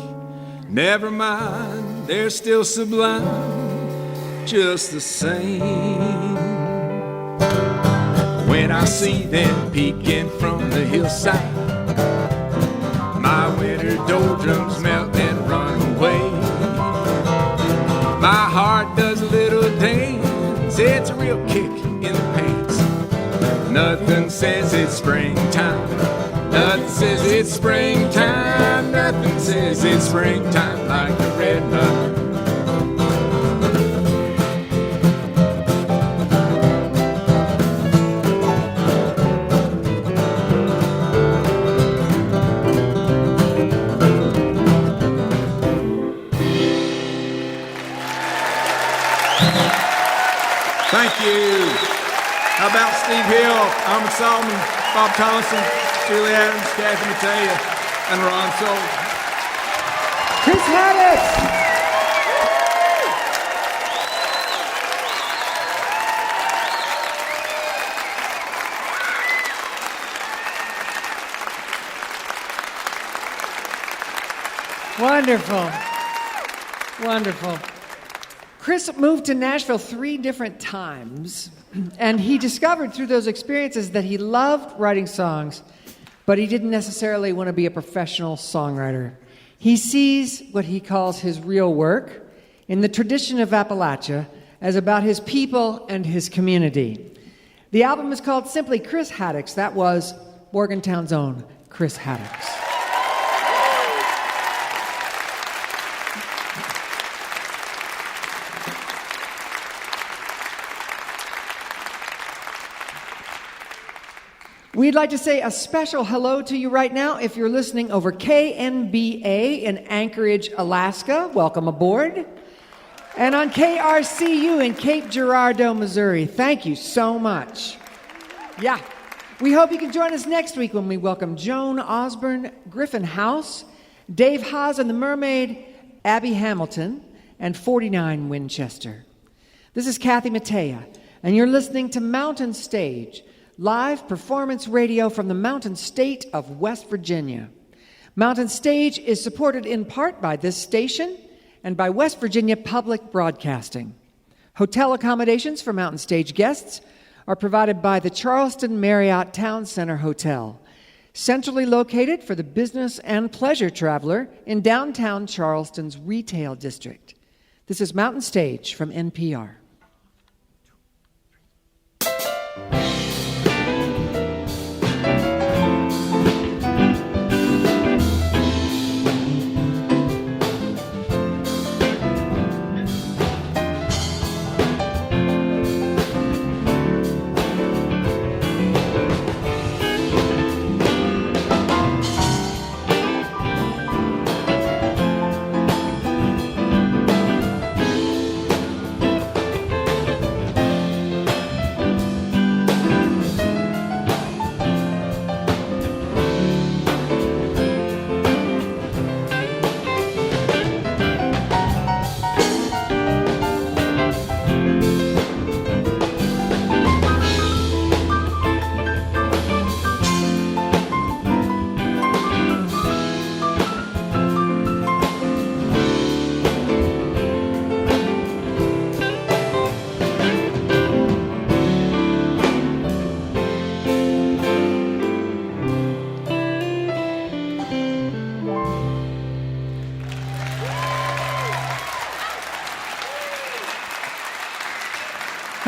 Never mind, they're still sublime, just the same. When I see them peeking from the hillside, my winter doldrums melt and run away. My heart does a little dance, it's a real kick in the pants. Nothing says it's springtime, nothing says it's springtime, nothing says it's springtime like the redbud. Thank you. How about Steve Hill, Almond Solomon, Bob Thompson, Julie Adams, Kathy Mattea, and Ron Soul. Chris Haddox. Wonderful. Wonderful. Chris moved to Nashville 3 different times, and he discovered through those experiences that he loved writing songs, but he didn't necessarily want to be a professional songwriter. He sees what he calls his real work in the tradition of Appalachia as about his people and his community. The album is called simply Chris Haddox. That was Morgantown's own Chris Haddox. We'd like to say a special hello to you right now if you're listening over KNBA in Anchorage, Alaska. Welcome aboard. And on KRCU in Cape Girardeau, Missouri. Thank you so much. Yeah. We hope you can join us next week when we welcome Joan Osborne, Griffin House, Dave Haas and the Mermaid, Abby Hamilton, and 49 Winchester. This is Kathy Mattea, and you're listening to Mountain Stage, live performance radio from the Mountain State of West Virginia. Mountain Stage is supported in part by this station and by West Virginia Public Broadcasting. Hotel accommodations for Mountain Stage guests are provided by the Charleston Marriott Town Center Hotel, centrally located for the business and pleasure traveler in downtown Charleston's retail district. This is Mountain Stage from NPR.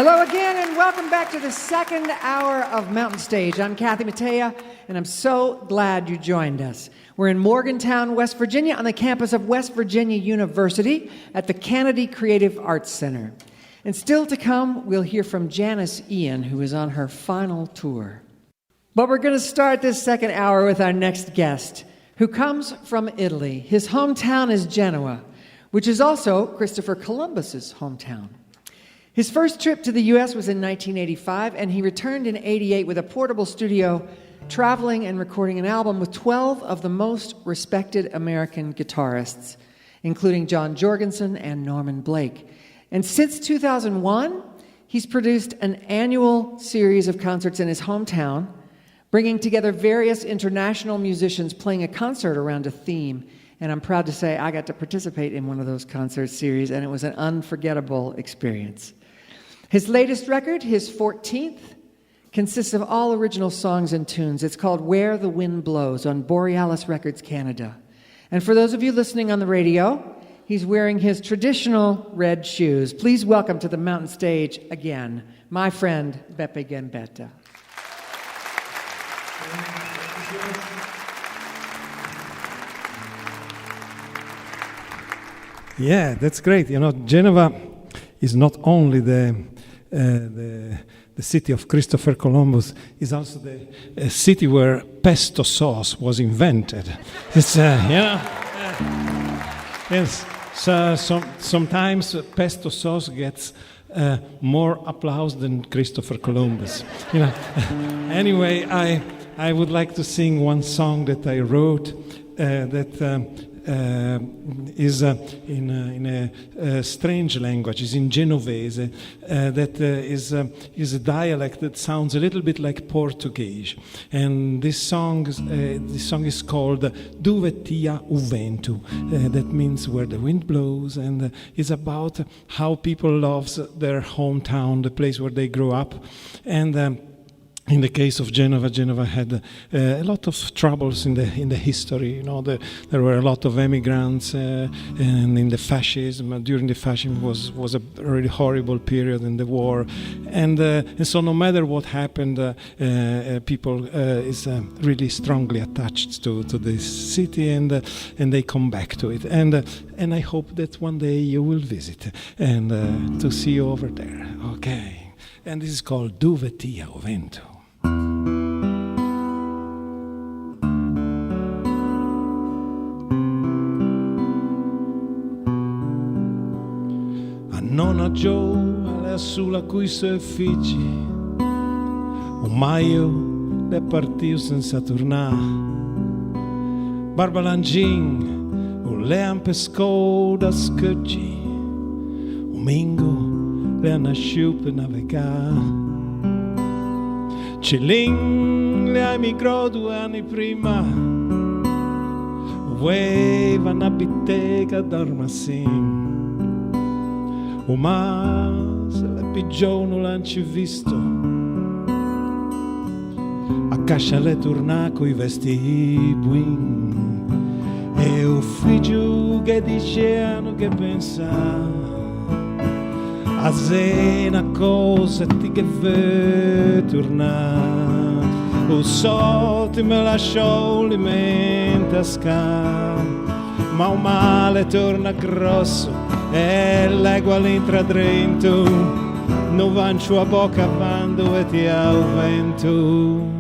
Hello again, and welcome back to the second hour of Mountain Stage. I'm Kathy Mattea, and I'm so glad you joined us. We're in Morgantown, West Virginia, on the campus of West Virginia University at the Kennedy Creative Arts Center. And still to come, we'll hear from Janis Ian, who is on her final tour. But we're going to start this second hour with our next guest, who comes from Italy. His hometown is Genoa, which is also Christopher Columbus's hometown. His first trip to the U.S. was in 1985, and he returned in 88 with a portable studio, traveling and recording an album with 12 of the most respected American guitarists, including John Jorgensen and Norman Blake. And since 2001, he's produced an annual series of concerts in his hometown, bringing together various international musicians playing a concert around a theme. And I'm proud to say I got to participate in one of those concert series, and it was an unforgettable experience. His latest record, his 14th, consists of all original songs and tunes. It's called Where the Wind Blows on Borealis Records Canada. And for those of you listening on the radio, he's wearing his traditional red shoes. Please welcome to the Mountain Stage again, my friend Beppe Gambetta. Yeah, that's great. You know, Genova is not only the city of Christopher Columbus, is also the city where pesto sauce was invented. It's yes. So sometimes pesto sauce gets more applause than Christopher Columbus. You know. Anyway, I would like to sing one song that I wrote that. Is in a strange language, is in Genovese, that is a dialect that sounds a little bit like Portuguese. And this song is called Dove tia o vento, that means where the wind blows, and is about how people love their hometown, the place where they grew up. And in the case of Genova, Genova had a lot of troubles in the history. You know, there were a lot of immigrants, and in the fascism, during the fascism was a really horrible period in the war, and so no matter what happened, people is really strongly attached to this city, and they come back to it, and I hope that one day you will visit and to see you over there. Okay, and this is called Dove tia o vento. Nonna Joe è sulla cui suoi figli un maio le partiu senza tornare Barbalangin o le han pescò da scoggi un mingo le ha nasciuto per navigare Cilin le ha emigrò 2 anni prima aveva una bittega d'armassin ma se le pigiò non l'han ci visto a cascia le torna coi vestiti buin e un figlio che dicevano che pensava a se una cosa ti che vuoi tornare o so ti me lasciò l'alimento a sca ma un male torna grosso e l'egua l'intra dentro non va in sua bocca quando e ti ha il vento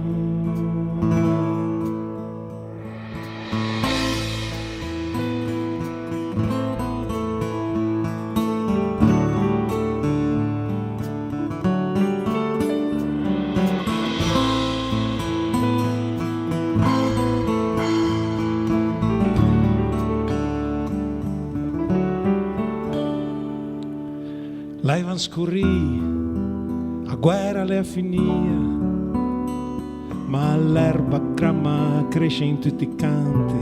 Laivan scurrì, a guerra le finia, ma l'erba gramma cresce in tutti i canti,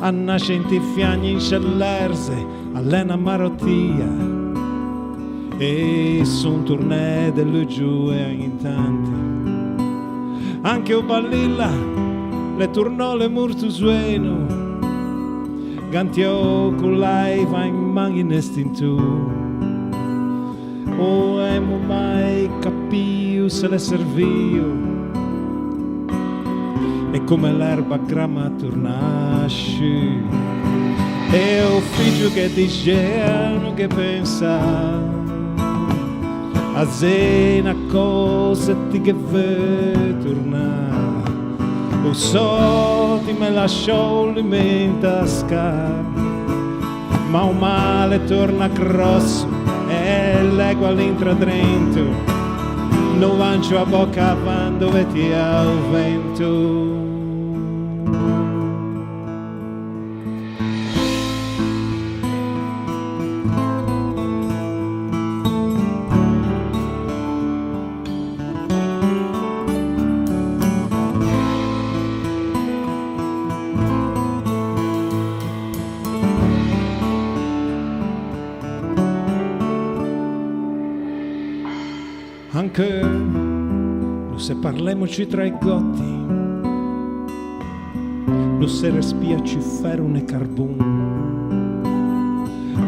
a nascenti fiagni in scellerse, allena marottia, e son tornè dello giù e in tanti. Anche o ballilla le tornò le murtusueno, gantiò con laiva in mani in estintu. o emo mai capio se le servio e come l'erba grama tornasce e o figlio che diceva che pensa a se una cosa che vuoi tornare o so ti me lasciò l'alimenta scar ma un male torna grosso e l'ego all'intra dentro non lancio a bocca quando vedi al vento. Anche se parliamoci tra i gotti, non se respiaci ferro né carbon,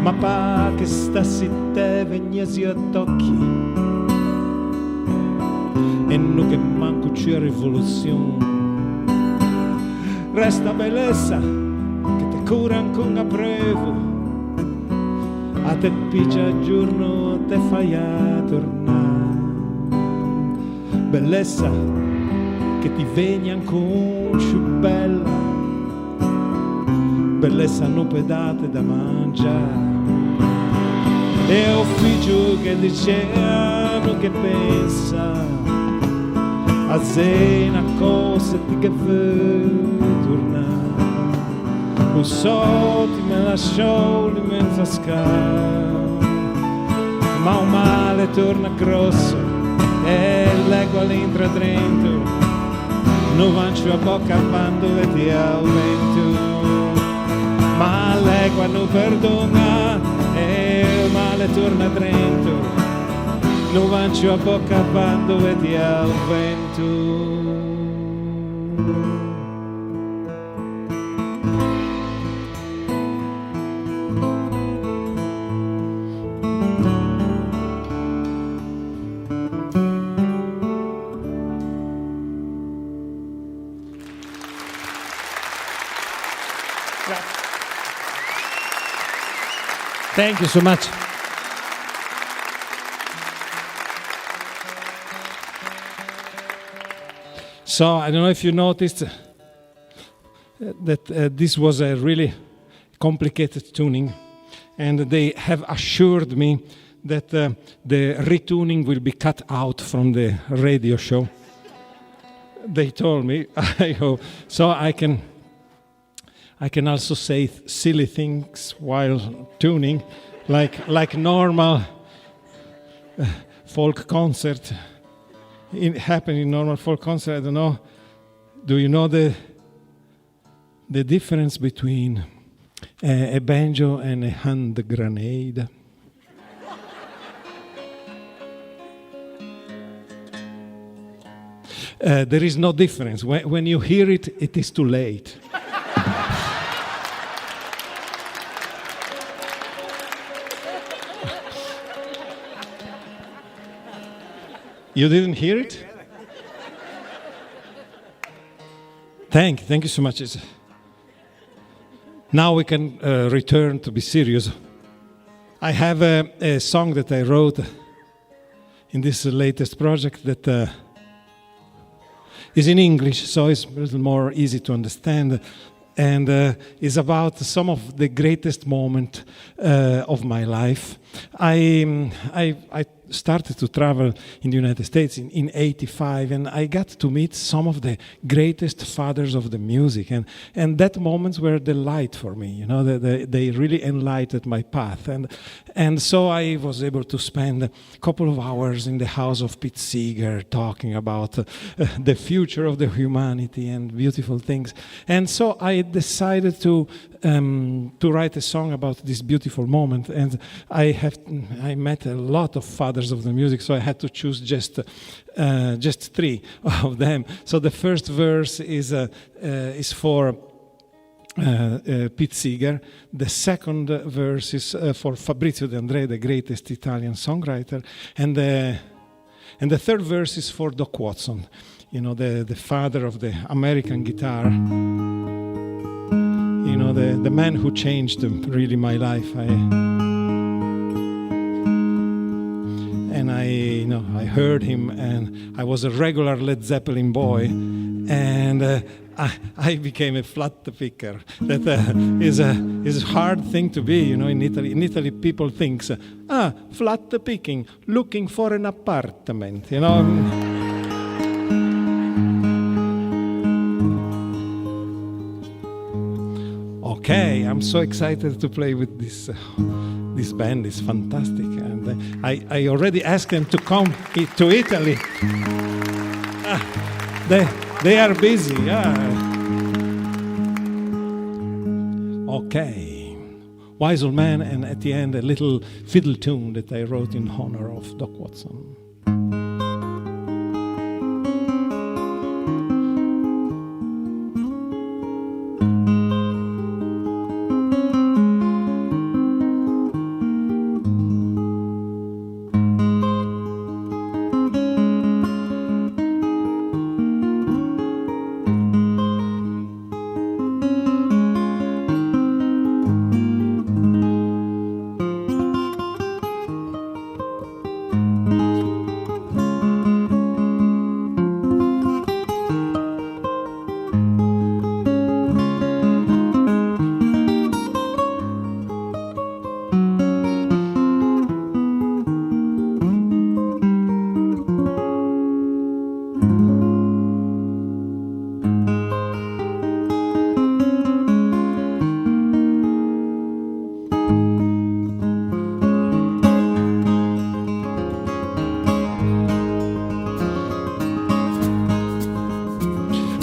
ma pa che stassi te vegnesi a tocchi e non che manco c'è rivoluzione. Resta bellezza che te curan con apprevo, a te pigia a giorno, a te fai a tornare. Bellezza che ti vegna ancora più bella, bellezza non pedate da mangiare e ho figlio che dicevano che pensa a se una cosa che vuoi tornare non so ti me lasciò l'immensa scala ma un male torna grosso e l'ego all'intra dentro non lancio a bocca quando vedi al vento ma l'ego non perdona e il male torna dentro non lancio a bocca quando vedi al vento. Thank you so much. So I don't know if you noticed that this was a really complicated tuning, and they have assured me that the retuning will be cut out from the radio show. They told me, I hope. So I can also say silly things while tuning, like normal folk concert. Happening in normal folk concert. I don't know. Do you know the difference between a banjo and a hand grenade? There is no difference. When you hear it, it is too late. You didn't hear it? Thank you so much. Now we can return to be serious. I have a song that I wrote in this latest project that is in English, so it's a little more easy to understand, and is about some of the greatest moments of my life. I started to travel in the United States in 1985, and I got to meet some of the greatest fathers of the music, and that moments were the light for me. You know, they really enlightened my path, and so I was able to spend a couple of hours in the house of Pete Seeger talking about the future of the humanity and beautiful things. And so I decided to write a song about this beautiful moment, and I met a lot of fathers of the music, so I had to choose just 3 of them. So the first verse is for Pete Seeger. The second verse is for Fabrizio De André, the greatest Italian songwriter, and the third verse is for Doc Watson, the father of the American guitar. The man who changed really my life. I heard him, and I was a regular Led Zeppelin boy, and I became a flat picker. That is a hard thing to be, in Italy. In Italy, people think, flat picking, looking for an apartment, Okay, I'm so excited to play with this band. It's fantastic, and I already asked them to come to Italy. They are busy. Okay, Wise Old Man, and at the end a little fiddle tune that I wrote in honor of Doc Watson.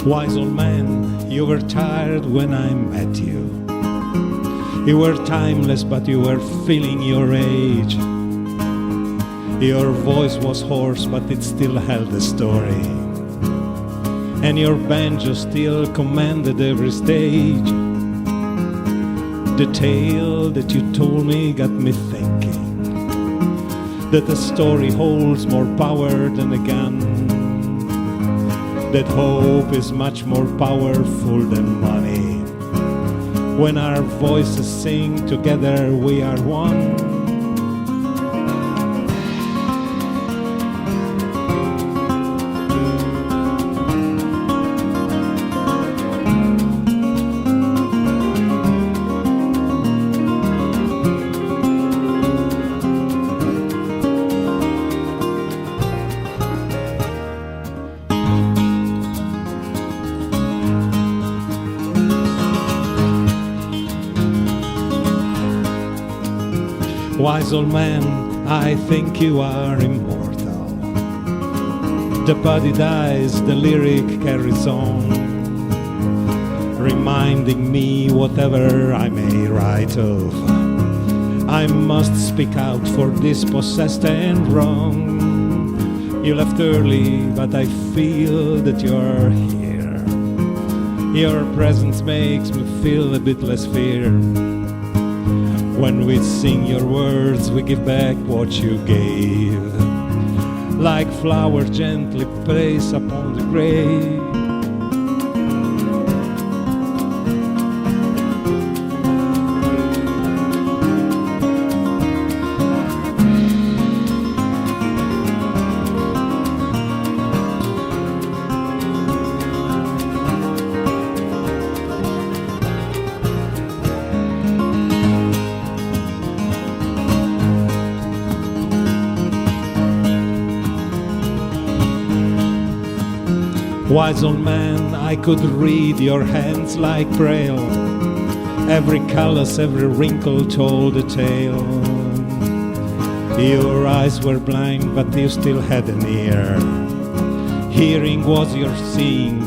Wise old man, you were tired when I met you. You were timeless, but you were feeling your age. Your voice was hoarse, but it still held a story. And your banjo still commanded every stage. The tale that you told me got me thinking that a story holds more power than a gun, that hope is much more powerful than money. When our voices sing together, we are one. Wise old man, I think you are immortal. The body dies, the lyric carries on, reminding me whatever I may write of, I must speak out for this possessed and wrong. You left early, but I feel that you're here. Your presence makes me feel a bit less fear. When we sing your words, we give back what you gave, like flowers gently placed upon the grave. Wise old man, I could read your hands like braille. Every callus, every wrinkle told a tale. Your eyes were blind, but you still had an ear. Hearing was your seeing,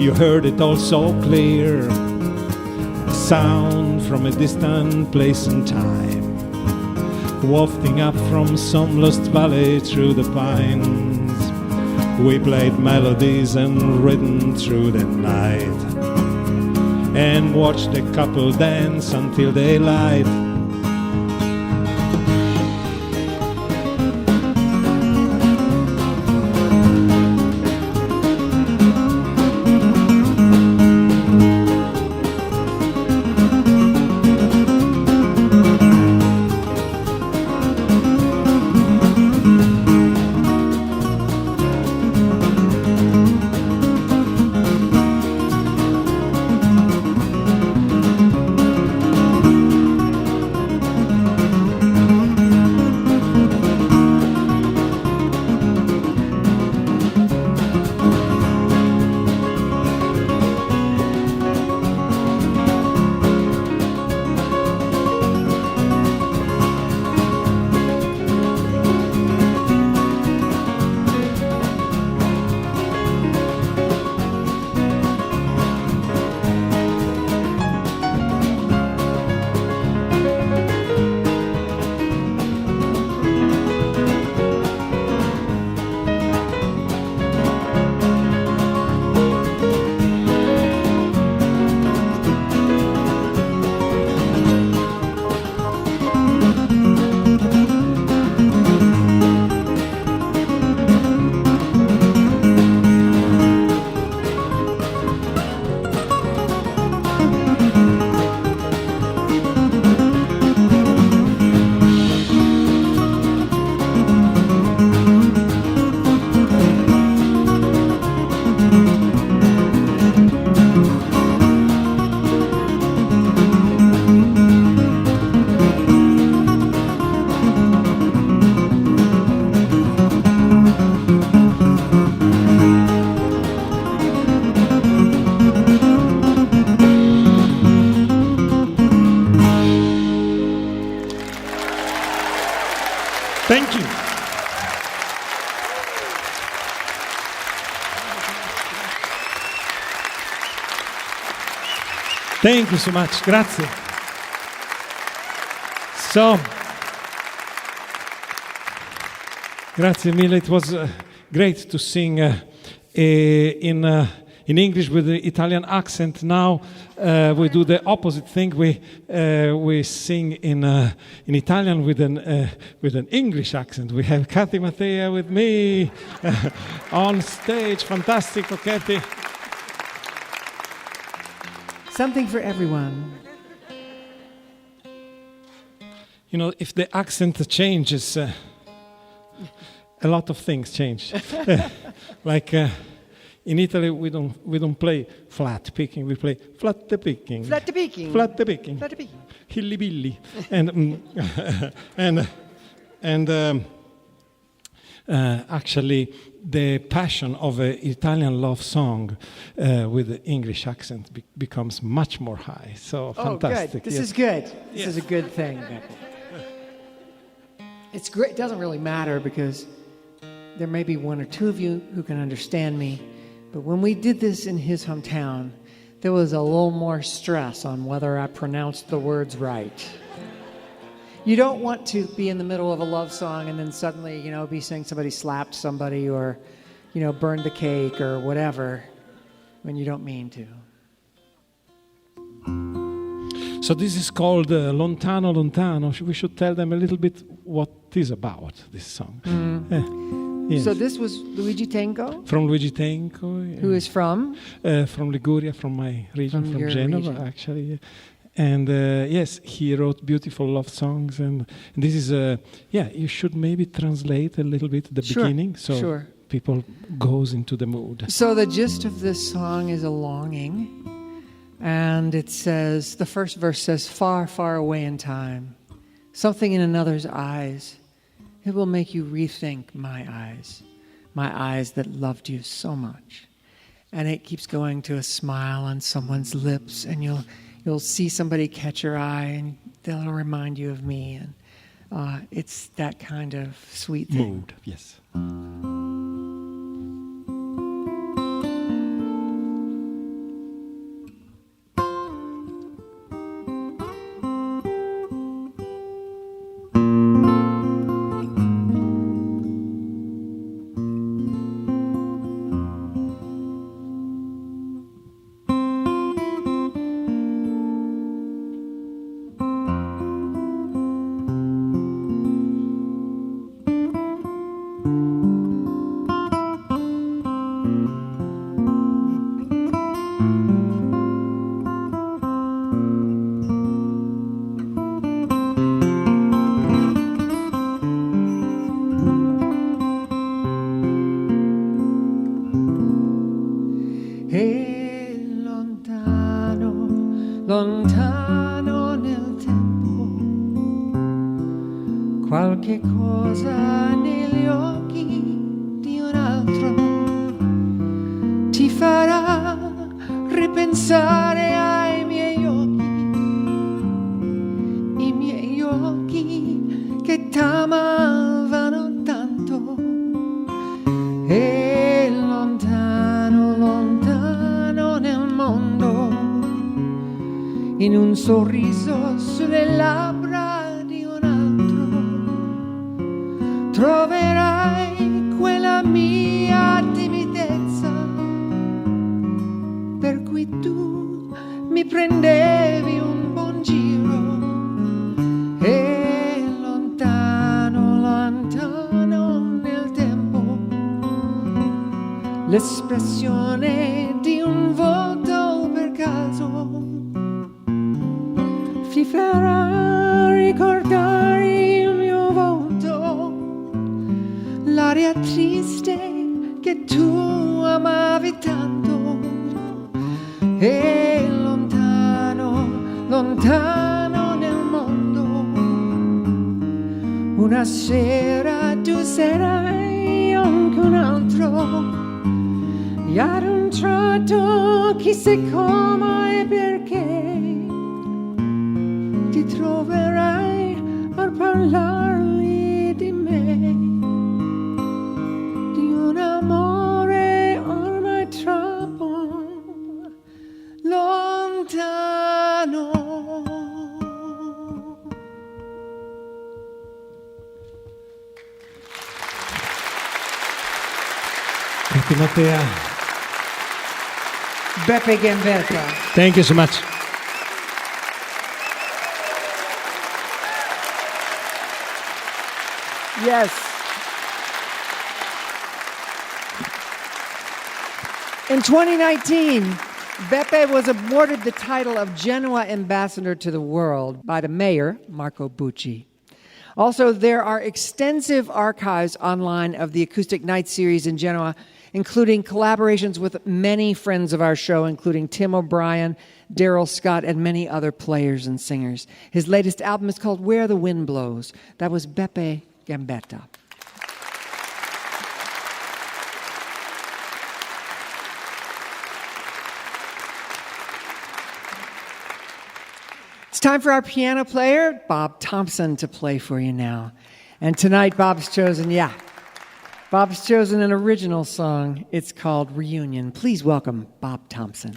you heard it all so clear. A sound from a distant place and time, wafting up from some lost valley through the pines. We played melodies and ridden through the night. and watch the couple dance until daylight. Thank you. Thank you so much. Grazie. So, grazie mille. It was great to sing in English with the Italian accent. Now we do the opposite thing. We sing in Italian with an English accent. We have Katy Mattea with me on stage. Fantastico, Katy. Something for everyone. You know, if the accent changes, a lot of things change. Like in Italy, we don't play flat picking. We play flat picking. Flat picking. Flat picking. Flat picking. Hilly billy. And actually, the passion of an Italian love song with the English accent becomes much more high. So fantastic. Good. This is good. This Yes. is a good thing. It's great. It doesn't really matter because there may be one or two of you who can understand me. But when we did this in his hometown, there was a little more stress on whether I pronounced the words right. You don't want to be in the middle of a love song and then suddenly, be saying somebody slapped somebody or, burned the cake or whatever when you don't mean to. So this is called Lontano Lontano. We should tell them a little bit what it is about, this song. Yes. So this was Luigi Tenco? From Luigi Tenco. Who is from? From Liguria, from my region, from your Genova, region. actually. Yeah. And yes, he wrote beautiful love songs. And this is, you should maybe translate a little bit the beginning. So people goes into the mood. So the gist of this song is a longing. And it says, the first verse says, far, far away in time, something in another's eyes. It will make you rethink my eyes that loved you so much. And it keeps going to a smile on someone's lips, and you'll see somebody catch your eye, and they'll remind you of me. And it's that kind of sweet thing. Mood, yes. qualche cosa negli occhi di un altro ti farà ripensare ai miei occhi che t'amavano tanto. E lontano, lontano nel mondo, in un sorriso sulle labbra di un altro, troverai quella mia timidezza per cui tu mi prendevi un buon giro. E lontano, lontano nel tempo, l'espressione di un volto per caso ti farà ricordare il mio volto, l'aria triste che tu amavi tanto. E lontano, lontano nel mondo, una sera tu sarai anche un altro, e ad un tratto chissà come e perché ti troverai a parlargli di me, di un amore ormai troppo lontano. Thank you, Mattea. Beppe Gambetta. Thank you so much. Yes. In 2019, Beppe was awarded the title of Genoa Ambassador to the World by the mayor, Marco Bucci. Also, there are extensive archives online of the Acoustic Night series in Genoa, including collaborations with many friends of our show, including Tim O'Brien, Daryl Scott, and many other players and singers. His latest album is called Where the Wind Blows. That was Beppe Gambetta. It's time for our piano player, Bob Thompson, to play for you now. And tonight, Bob's chosen an original song. It's called Reunion. Please welcome Bob Thompson.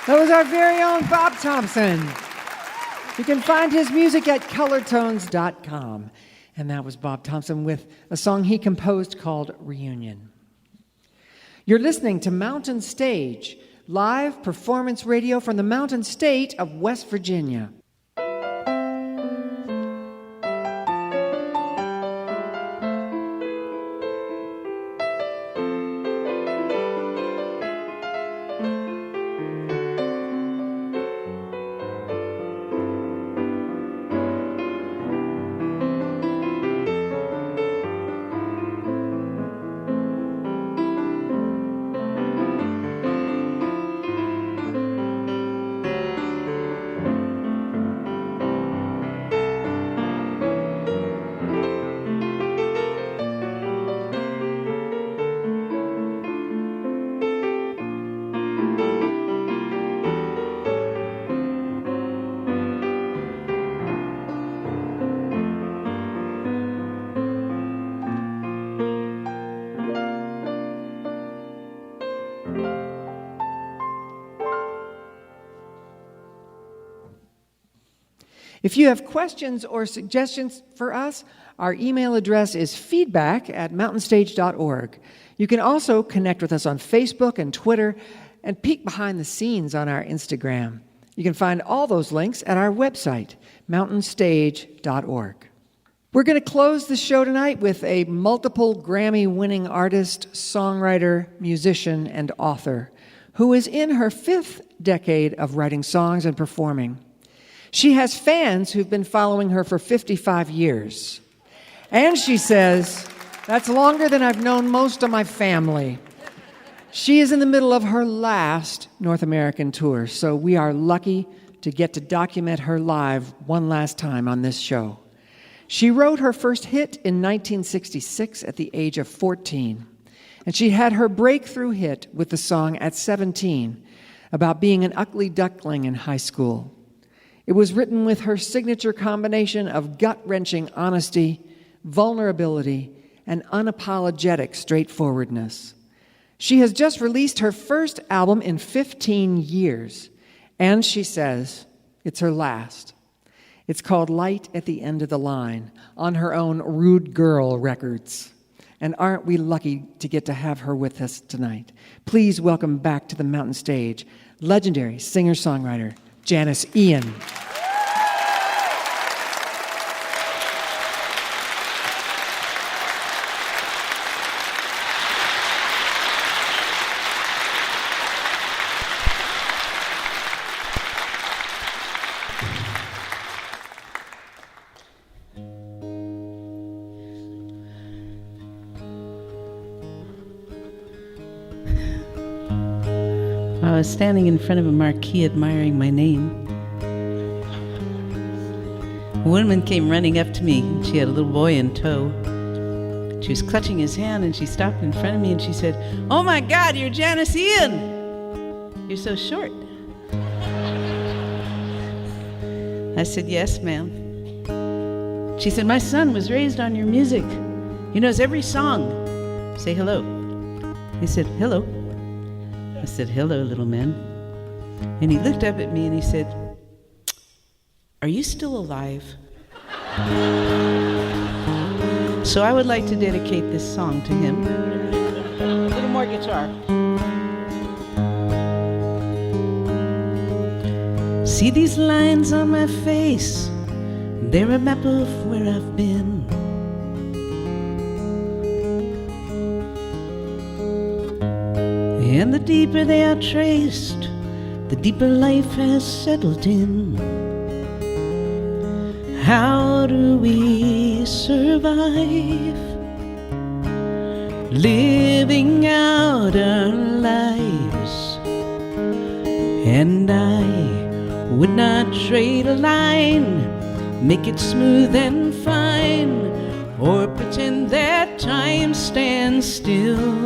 That was our very own Bob Thompson. You can find his music at colortones.com. And that was Bob Thompson with a song he composed called Reunion. You're listening to Mountain Stage, live performance radio from the Mountain State of West Virginia. If you have questions or suggestions for us, our email address is feedback@mountainstage.org. You can also connect with us on Facebook and Twitter and peek behind the scenes on our Instagram. You can find all those links at our website, mountainstage.org. We're going to close the show tonight with a multiple Grammy-winning artist, songwriter, musician, and author who is in her 5th decade of writing songs and performing. She has fans who've been following her for 55 years. And she says, that's longer than I've known most of my family. She is in the middle of her last North American tour, so we are lucky to get to document her live one last time on this show. She wrote her first hit in 1966 at the age of 14, and she had her breakthrough hit with the song at 17 about being an ugly duckling in high school. It was written with her signature combination of gut-wrenching honesty, vulnerability, and unapologetic straightforwardness. She has just released her first album in 15 years, and she says it's her last. It's called Light at the End of the Line on her own Rude Girl Records. And aren't we lucky to get to have her with us tonight? Please welcome back to the Mountain Stage, legendary singer-songwriter, Janis Ian. I was standing in front of a marquee admiring my name. A woman came running up to me, and she had a little boy in tow. She was clutching his hand, and she stopped in front of me, and she said, "Oh my God, you're Janis Ian! You're so short." I said, "Yes, ma'am." She said, "My son was raised on your music. He knows every song. Say hello." He said, "Hello." I said, "Hello, little man." And he looked up at me and he said, "Are you still alive?" So I would like to dedicate this song to him. A little more guitar. See these lines on my face? They're a map of where I've been. And the deeper they are traced, the deeper life has settled in. How do we survive? Living out our lives. And I would not trade a line, make it smooth and fine, or pretend that time stands still.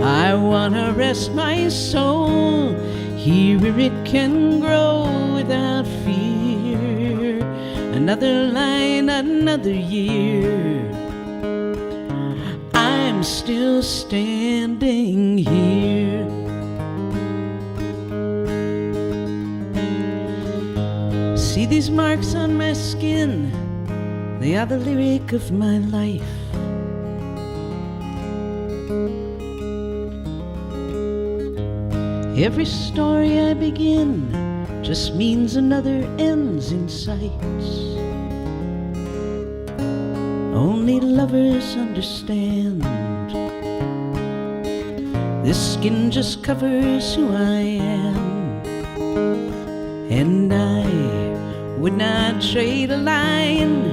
I wanna rest my soul here where it can grow without fear. Another line, another year. I'm still standing here. See these marks on my skin? They are the lyric of my life. Every story I begin just means another ends in sight. Only lovers understand. This skin just covers who I am. And I would not trade a line,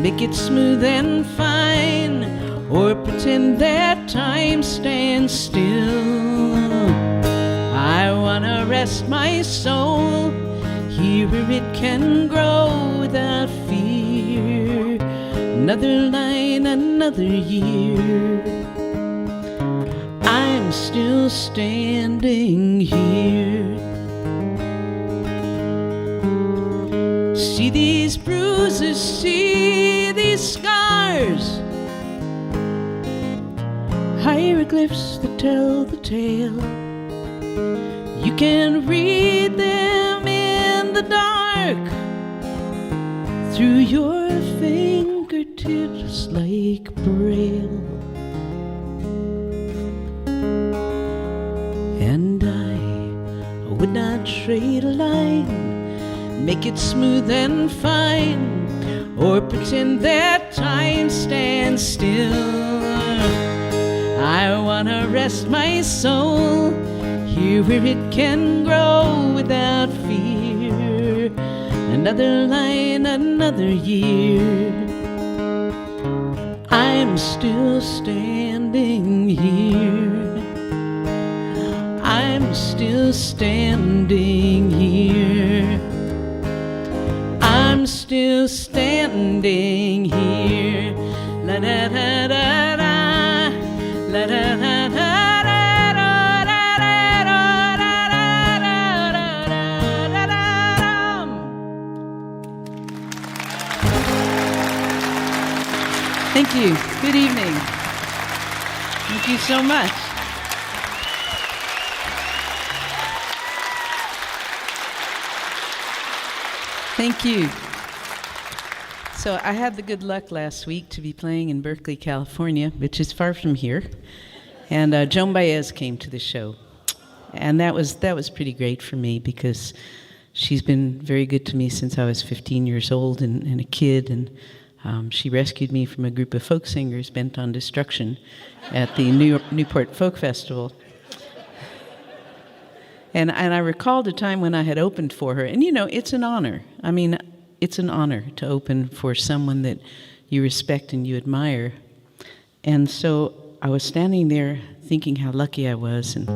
make it smooth and fine, or pretend that time stands still. I wanna rest my soul here where it can grow without fear. Another line, another year. I'm still standing here. See these bruises, see these scars, hieroglyphs that tell the tale. You can read them in the dark through your fingertips like Braille. And I would not trade a line, make it smooth and fine, or pretend that time stands still. I wanna rest my soul here where it can grow without fear. Another line, another year. I'm still standing here. I'm still standing here. I'm still standing here. La da da da da. La da da da. Thank you. Good evening. Thank you so much. Thank you. So I had the good luck last week to be playing in Berkeley, California, which is far from here. And Joan Baez came to the show. And that was pretty great for me because she's been very good to me since I was 15 years old and a kid. And she rescued me from a group of folk singers bent on destruction at the Newport Folk Festival. And I recalled a time when I had opened for her. And, you know, it's an honor. I mean, it's an honor to open for someone that you respect and you admire. And so I was standing there thinking how lucky I was. And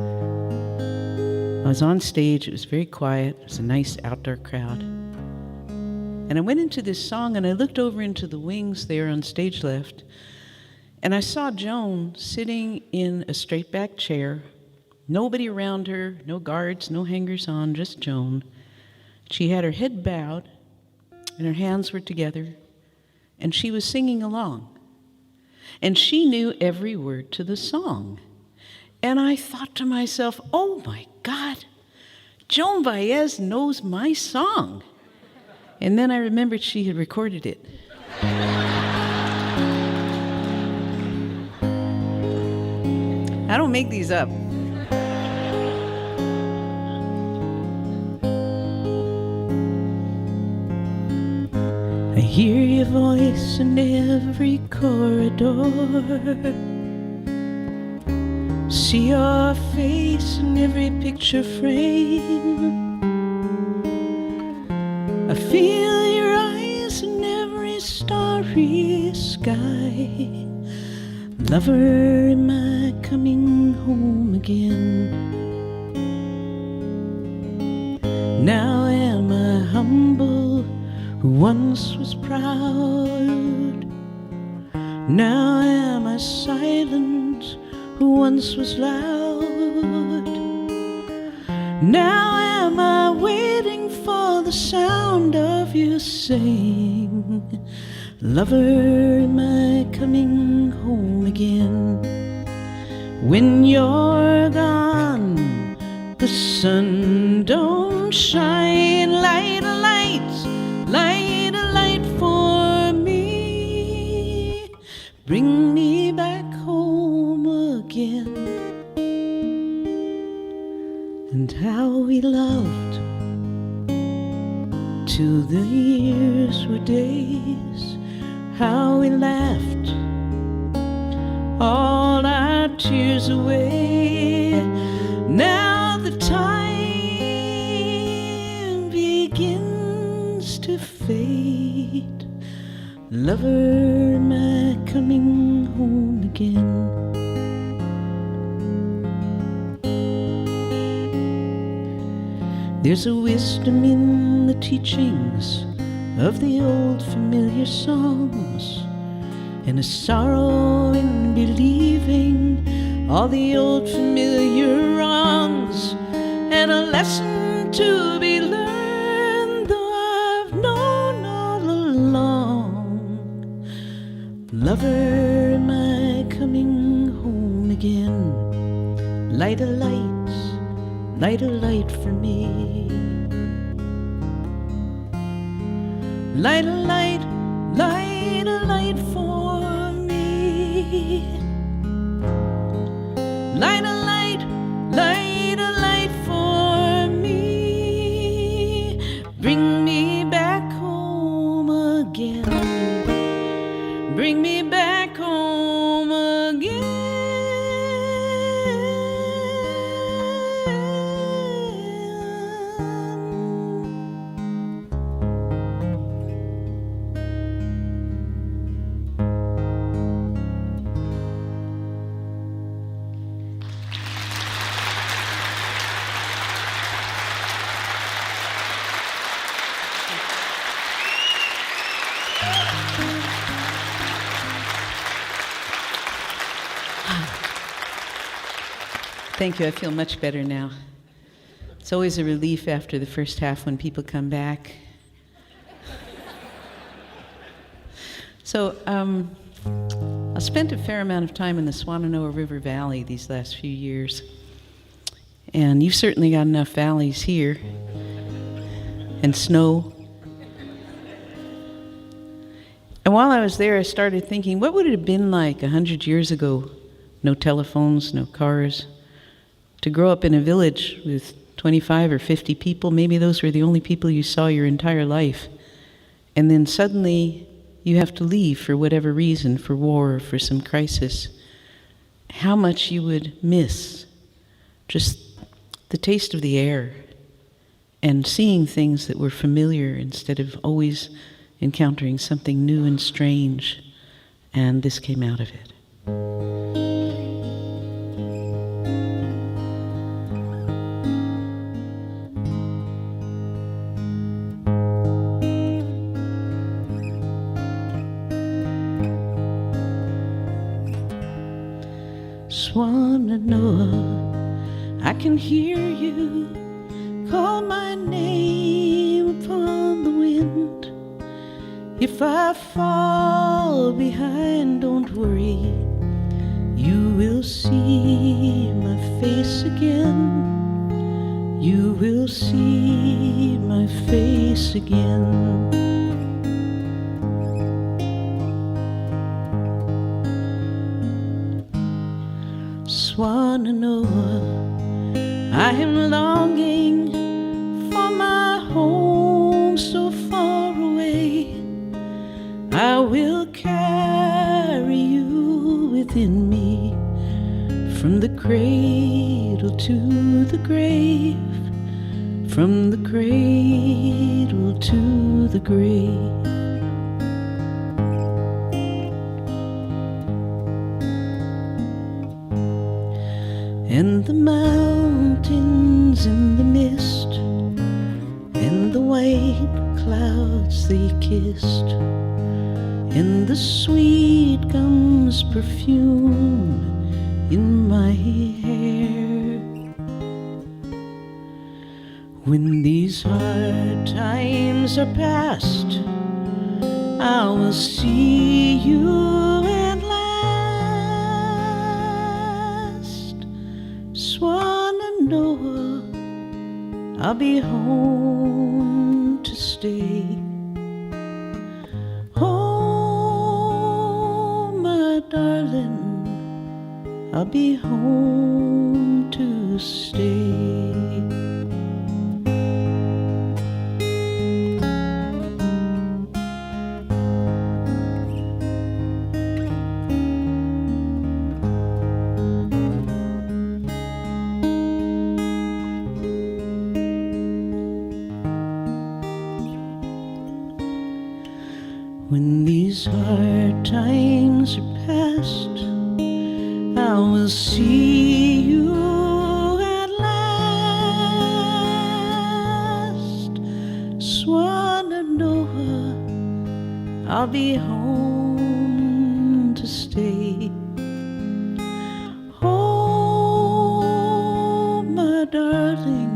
was on stage. It was very quiet. It was a nice outdoor crowd. And I went into this song, and I looked over into the wings there on stage left, and I saw Joan sitting in a straight back chair. Nobody around her, no guards, no hangers on, just Joan. She had her head bowed, and her hands were together, and she was singing along. And she knew every word to the song. And I thought to myself, oh my God, Joan Baez knows my song. And then I remembered she had recorded it. I don't make these up. I hear your voice in every corridor. See your face in every picture frame. I feel your eyes in every starry sky. Lover, am I coming home again? Now am I humble, who once was proud? Now am I silent, who once was loud? Now am I waiting for the sound of you saying, lover, am I coming home again? When you're gone, the sun don't shine. Light a light for me. Bring me back home again. And how we loved till the years were days. How we laughed all our tears away. Now the time begins to fade. Lover, am I coming home again? There's a wisdom in the teachings of the old familiar songs, and a sorrow in believing all the old familiar wrongs, and a lesson to be learned, though I've known all along. Lover, am I coming home again? Light a light for me. Light a light for me. Light a light for me. Bring me back home again. Bring me back home again. Thank you. I feel much better now. It's always a relief after the first half when people come back. So I spent a fair amount of time in the Swananoa River Valley these last few years. And you've certainly got enough valleys here. And snow. And while I was there, I started thinking, what would it have been like 100 years ago? No telephones, no cars. To grow up in a village with 25 or 50 people, maybe those were the only people you saw your entire life. And then suddenly you have to leave for whatever reason, for war or for some crisis. How much you would miss just the taste of the air and seeing things that were familiar instead of always encountering something new and strange. And this came out of it. Thank you. Swan of Noah, I can hear you call my name upon the wind. If I fall behind, don't worry, you will see my face again. You will see my face again. Swan of Noah, I am longing for my home so far away. I will carry you within me from the cradle to the grave, from the cradle to the grave. And the mountains in the mist, and the white clouds they kissed, and the sweet gum's perfume in my hair. When these hard times are past, I will see you at last. Swan of Noah, I'll be home to stay. Oh, my darling, I'll be home to stay. When these hard times are past, I will see you at last. Swan of Noah, I'll be home to stay. Oh, my darling,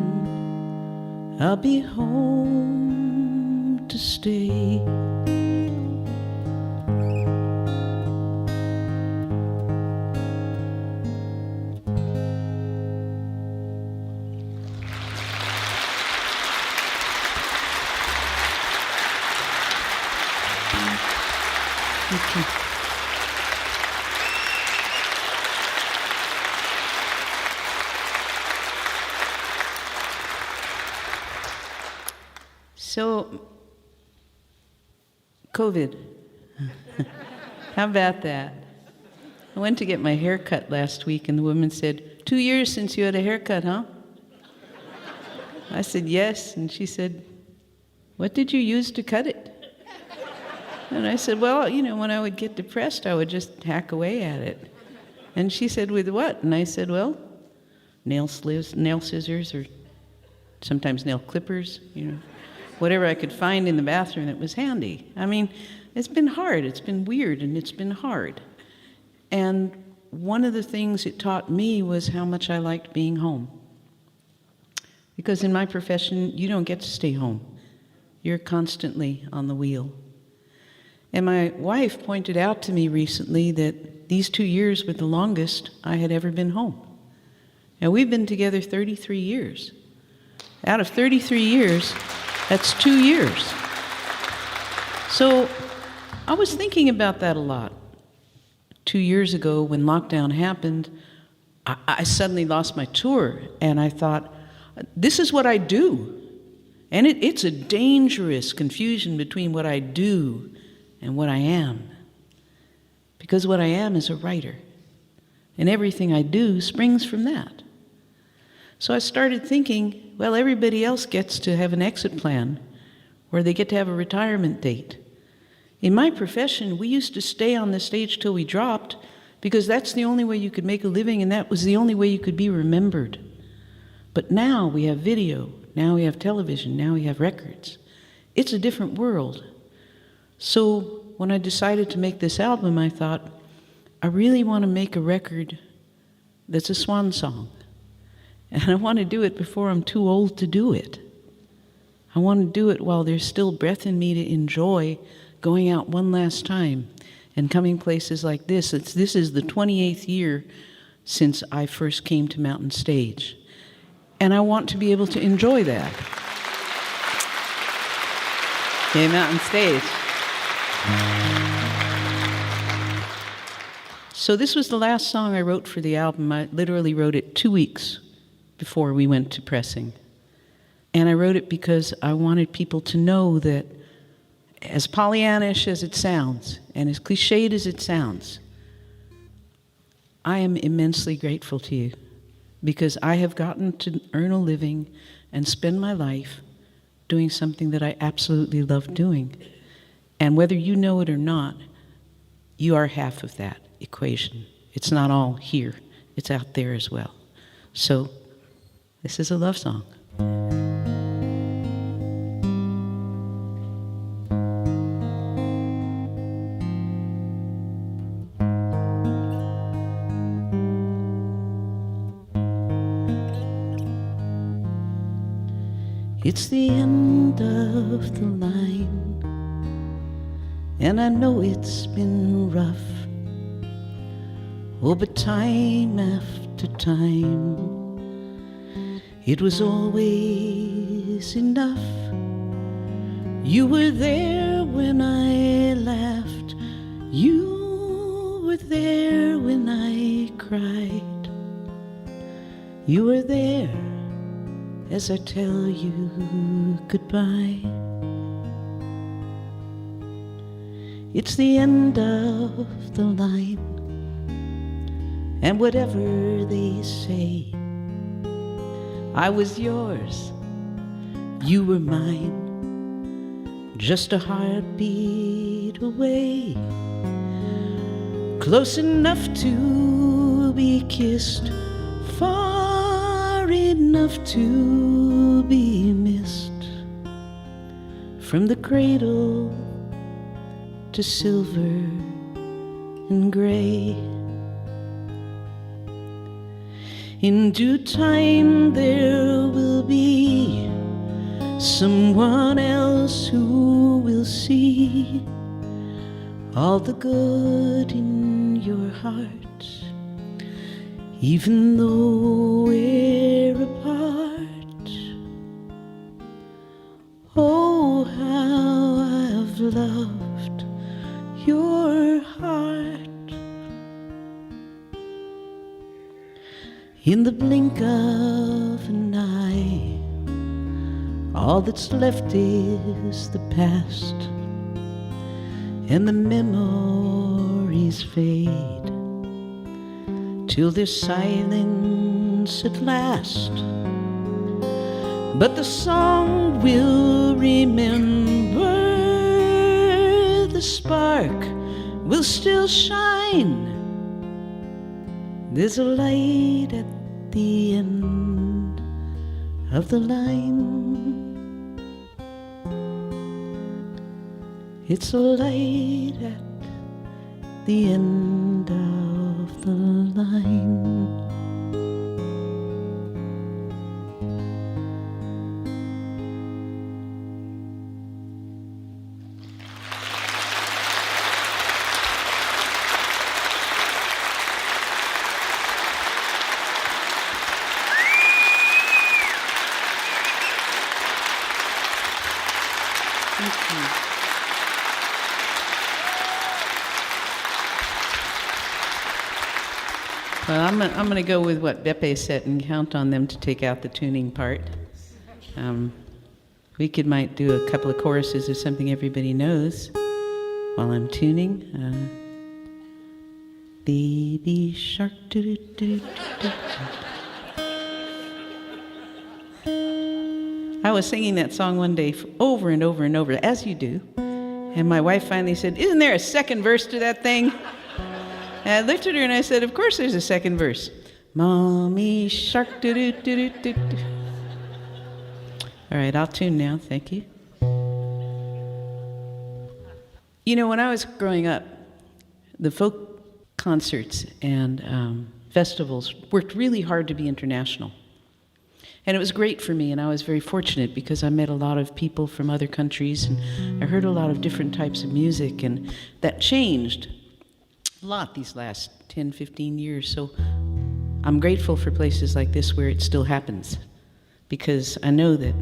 I'll be home to stay. So, COVID. How about that? I went to get my hair cut last week, and the woman said, 2 years since you had a haircut, huh? I said, yes. And she said, what did you use to cut it? And I said, well, you know, when I would get depressed, I would just hack away at it. And she said, with what? And I said, well, nail scissors, or sometimes nail clippers, you know, whatever I could find in the bathroom that was handy. I mean, it's been hard, it's been weird, and it's been hard. And one of the things it taught me was how much I liked being home. Because in my profession, you don't get to stay home. You're constantly on the wheel. And my wife pointed out to me recently that these 2 years were the longest I had ever been home. Now, we've been together 33 years. Out of 33 years, that's 2 years. So I was thinking about that a lot. 2 years ago, when lockdown happened, I suddenly lost my tour, and I thought, this is what I do. And it's a dangerous confusion between what I do and what I am. Because what I am is a writer, and everything I do springs from that. So I started thinking, well, everybody else gets to have an exit plan, or they get to have a retirement date. In my profession, we used to stay on the stage till we dropped, because that's the only way you could make a living, and that was the only way you could be remembered. But now we have video, now we have television, now we have records. It's a different world. So when I decided to make this album, I thought, I really want to make a record that's a swan song. And I want to do it before I'm too old to do it. I want to do it while there's still breath in me to enjoy going out one last time and coming places like this. This is the 28th year since I first came to Mountain Stage. And I want to be able to enjoy that. Okay, Mountain Stage. So this was the last song I wrote for the album. I literally wrote it 2 weeks before we went to pressing. And I wrote it because I wanted people to know that, as Pollyannish as it sounds, and as cliched as it sounds, I am immensely grateful to you because I have gotten to earn a living and spend my life doing something that I absolutely love doing. And whether you know it or not, you are half of that equation. It's not all here, it's out there as well. So, this is a love song. It's the end of the line, and I know it's been rough. Oh, but time after time, it was always enough. You were there when I laughed. You were there when I cried. You were there as I tell you goodbye. It's the end of the line, and whatever they say, I was yours, you were mine, just a heartbeat away, close enough to be kissed, far enough to be missed, from the cradle to silver and gray. In due time there will be someone else who will see all the good in your heart, even though we're apart. Oh, how I've loved your heart. In the blink of an eye, all that's left is the past, and the memories fade till there's silence at last. But the song will remember, the spark will still shine. There's a light at the end of the line. It's a light at the end of the line. Well, I'm going to go with what Beppe said and count on them to take out the tuning part. We might do a couple of choruses of something everybody knows while I'm tuning. Baby shark, doo doo doo doo. I was singing that song one day over and over and over, as you do. And my wife finally said, "Isn't there a second verse to that thing?" And I looked at her and I said, "Of course there's a second verse. Mommy shark, doo doo doo doo doo." All right, I'll tune now. Thank you. You know, when I was growing up, the folk concerts and festivals, worked really hard to be international. And it was great for me, and I was very fortunate because I met a lot of people from other countries, and I heard a lot of different types of music, and that changed a lot these last 10, 15 years. So I'm grateful for places like this where it still happens, because I know that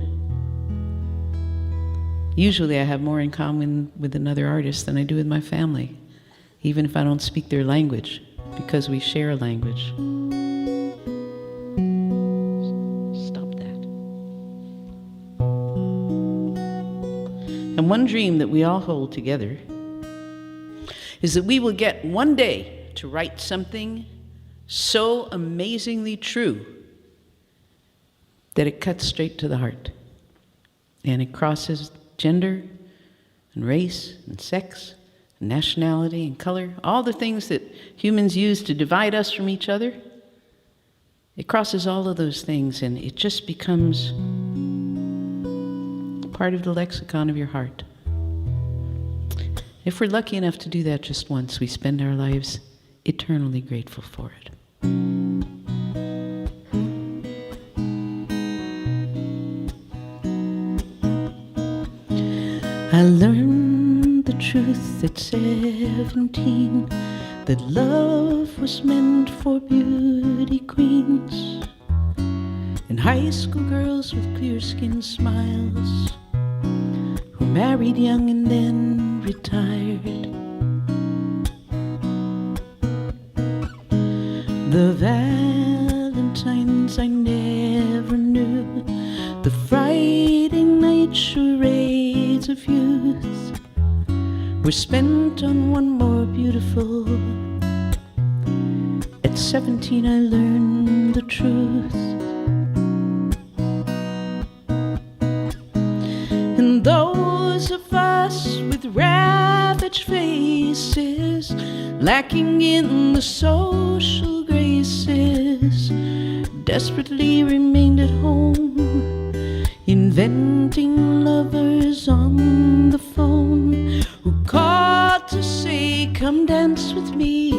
usually I have more in common with another artist than I do with my family, even if I don't speak their language, because we share a language. And one dream that we all hold together is that we will get one day to write something so amazingly true that it cuts straight to the heart. And it crosses gender and race and sex and nationality and color, all the things that humans use to divide us from each other. It crosses all of those things, and it just becomes part of the lexicon of your heart. If we're lucky enough to do that just once, we spend our lives eternally grateful for it. I learned the truth at 17, that love was meant for beauty queens and high school girls with clear-skinned smiles who married young and then retired. The Valentines I never knew, the Friday night charades of youth were spent on one more beautiful. At 17 I learned the truth. And those of us with ravaged faces, lacking in the social graces, desperately remained at home, inventing lovers on the phone who called to say, "Come dance with me,"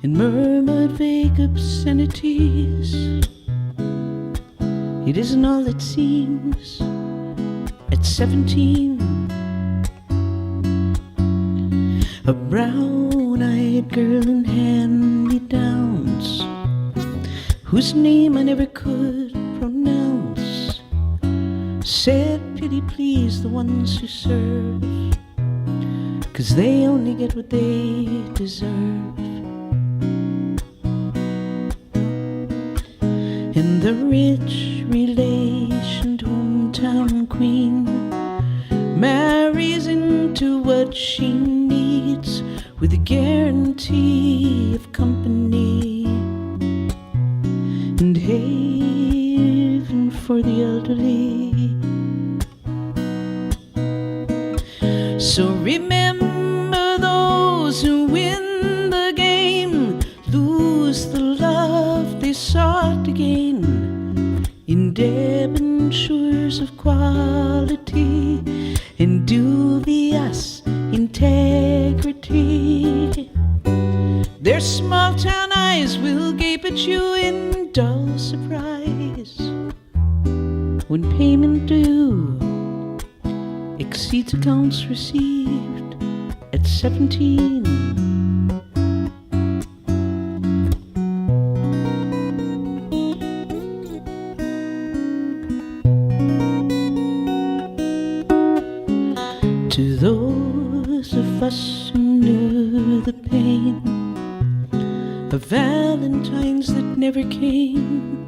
and murmured vague obscenities. It isn't all it seems. At 17, a brown-eyed girl in hand-me-downs, whose name I never could pronounce, said, "Pity please the ones who serve, 'cause they only get what they deserve." And the rich relationed hometown queen marries into what she needs with a guarantee of company and haven for the elderly. So remember, those who win the game lose the love they sought to gain in debentures of quality and dubious integrity. Their small town eyes will gape at you in dull surprise when payment due exceeds accounts received at 17. To those of us who knew the pain of Valentines that never came,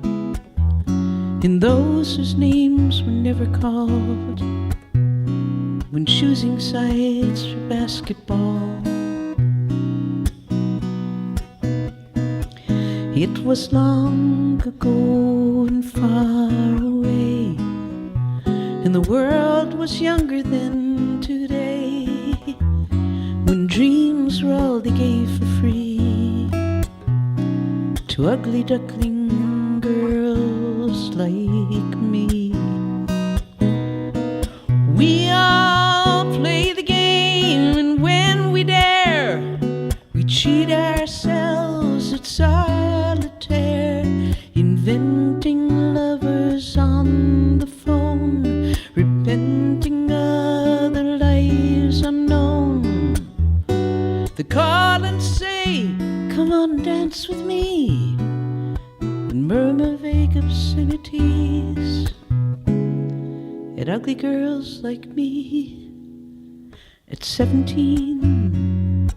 and those whose names were never called when choosing sides for basketball, it was long ago and far away, and the world was younger than today, when dreams were all they gave for free to ugly duckling girls like me. We all play the game, and when we dare, we cheat ourselves to call and say, come on, dance with me, and murmur vague obscenities at ugly girls like me at 17.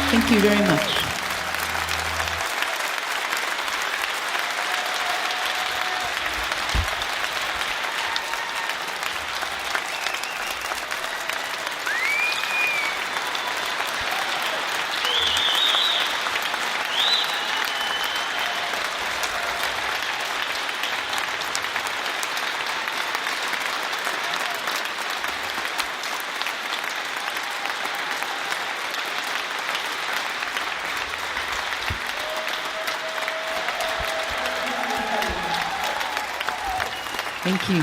Thank you very much. Thank you.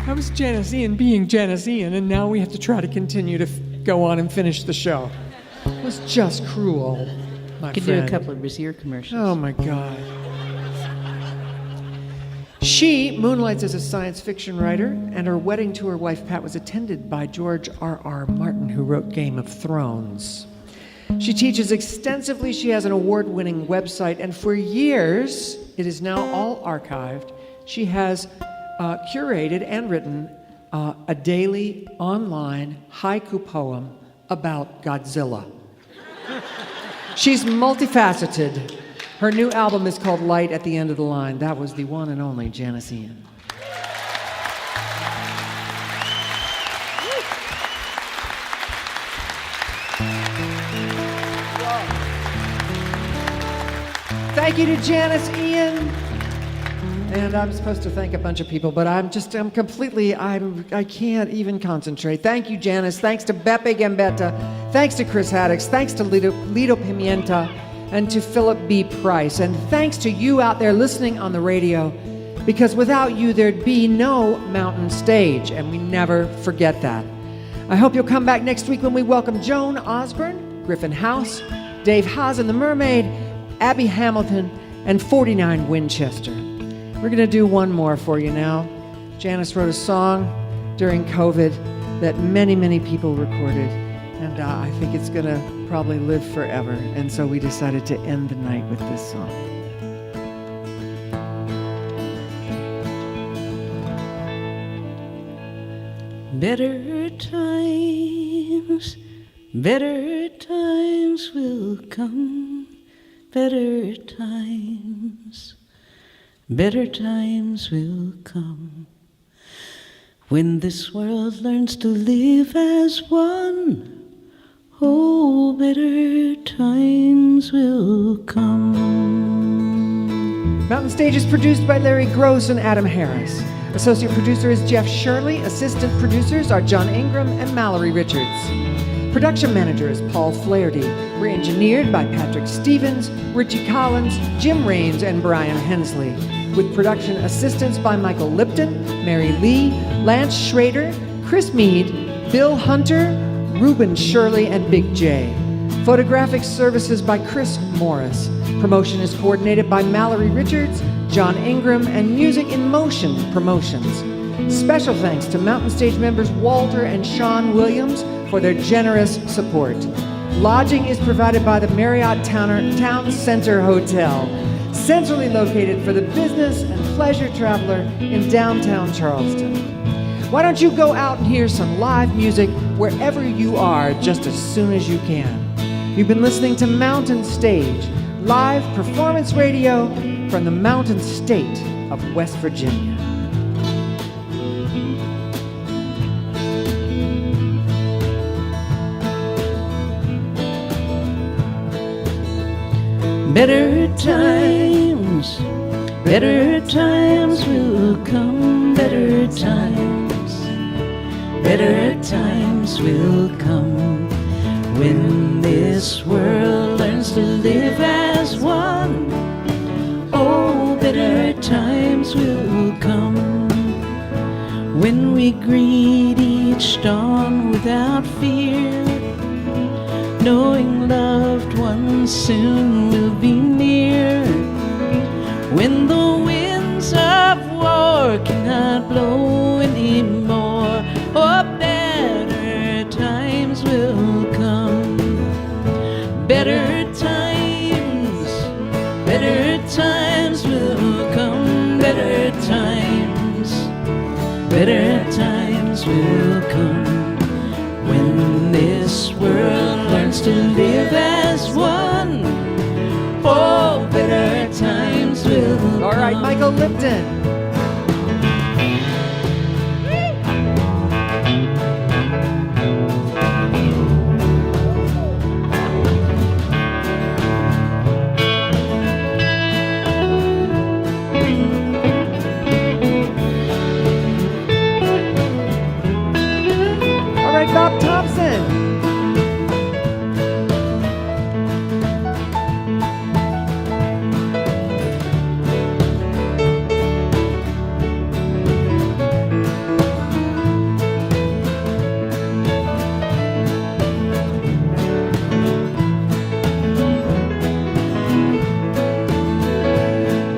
That was Janis Ian being Janis Ian, and now we have to try to continue to go on and finish the show. It was just cruel, my Could friend. do a couple of Brazier commercials. Oh my God. She moonlights as a science fiction writer, and her wedding to her wife Pat was attended by George R.R. Martin, who wrote Game of Thrones. She teaches extensively. She has an award-winning website, and for years, it is now all archived. She has curated and written a daily online haiku poem about Godzilla. She's multifaceted. Her new album is called Light at the End of the Line. That was the one and only Janis Ian. Thank you to Janis Ian. And I'm supposed to thank a bunch of people, but I can't even concentrate. Thank you, Janis. Thanks to Beppe Gambetta. Thanks to Chris Haddox. Thanks to Lido Pimienta and to Philip B. Price. And thanks to you out there listening on the radio, because without you, there'd be no Mountain Stage, and we never forget that. I hope you'll come back next week when we welcome Joan Osborne, Griffin House, Dave Haas and the Mermaid, Abby Hamilton, and 49 Winchester. We're going to do one more for you now. Janis wrote a song during COVID that many, many people recorded, and I think it's going to probably live forever. And so we decided to end the night with this song. Better times will come, better times will come, when this world learns to live as one. Oh, better times will come. Mountain Stage is produced by Larry Gross and Adam Harris. Associate producer is Jeff Shirley. Assistant producers are John Ingram and Mallory Richards. Production manager is Paul Flaherty. We're engineered by Patrick Stevens, Richie Collins, Jim Raines, and Brian Hensley, with production assistance by Michael Lipton, Mary Lee, Lance Schrader, Chris Mead, Bill Hunter, Reuben Shirley, and Big J. Photographic services by Chris Morris. Promotion is coordinated by Mallory Richards, John Ingram, and Music in Motion Promotions. Special thanks to Mountain Stage members Walter and Sean Williams for their generous support. Lodging is provided by the Marriott Town Center Hotel, centrally located for the business and pleasure traveler in downtown Charleston. Why don't you go out and hear some live music wherever you are just as soon as you can? You've been listening to Mountain Stage, live performance radio from the Mountain State of West Virginia. Better times will come, better times will come, when this world learns to live as one. Oh, better times will come, when we greet each dawn without fear, knowing loved ones soon will be near, when the winds of war cannot blow anymore. Oh, better times will come. Better times will come. Better times will come. When this world learns to live as one, oh, better times will come. All right, Michael Lipton. Bob Thompson.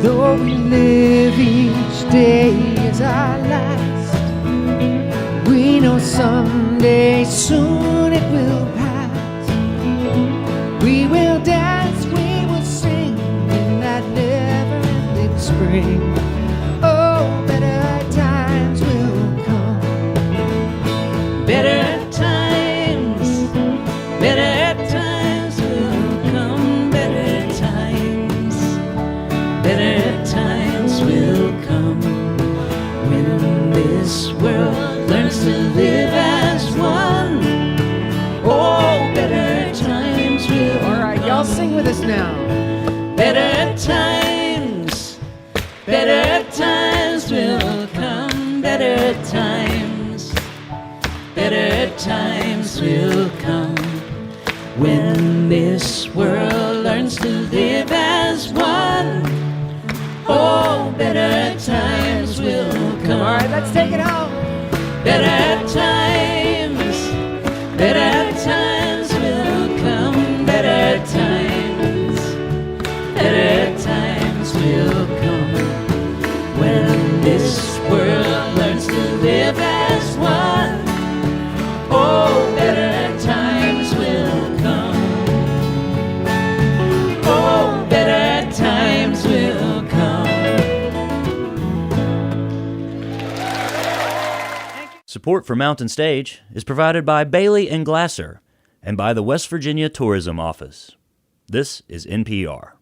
Though we live each day as our last, we know someday soon it will pass. We will dance, we will sing in that never-ending spring. Oh, better times will come. Better times will come. Better times will come. When this world learns to live as one, oh, better times will come. All right, y'all sing with us now. Better times will come. Better times will come. When this world learns to live as one, oh, better times will come. All right, let's take it home. Better times will come. Better times will come. When this world learns to live as one, oh, better times will come. Oh, better times will come. Support for Mountain Stage is provided by Bailey and Glasser and by the West Virginia Tourism Office. This is NPR.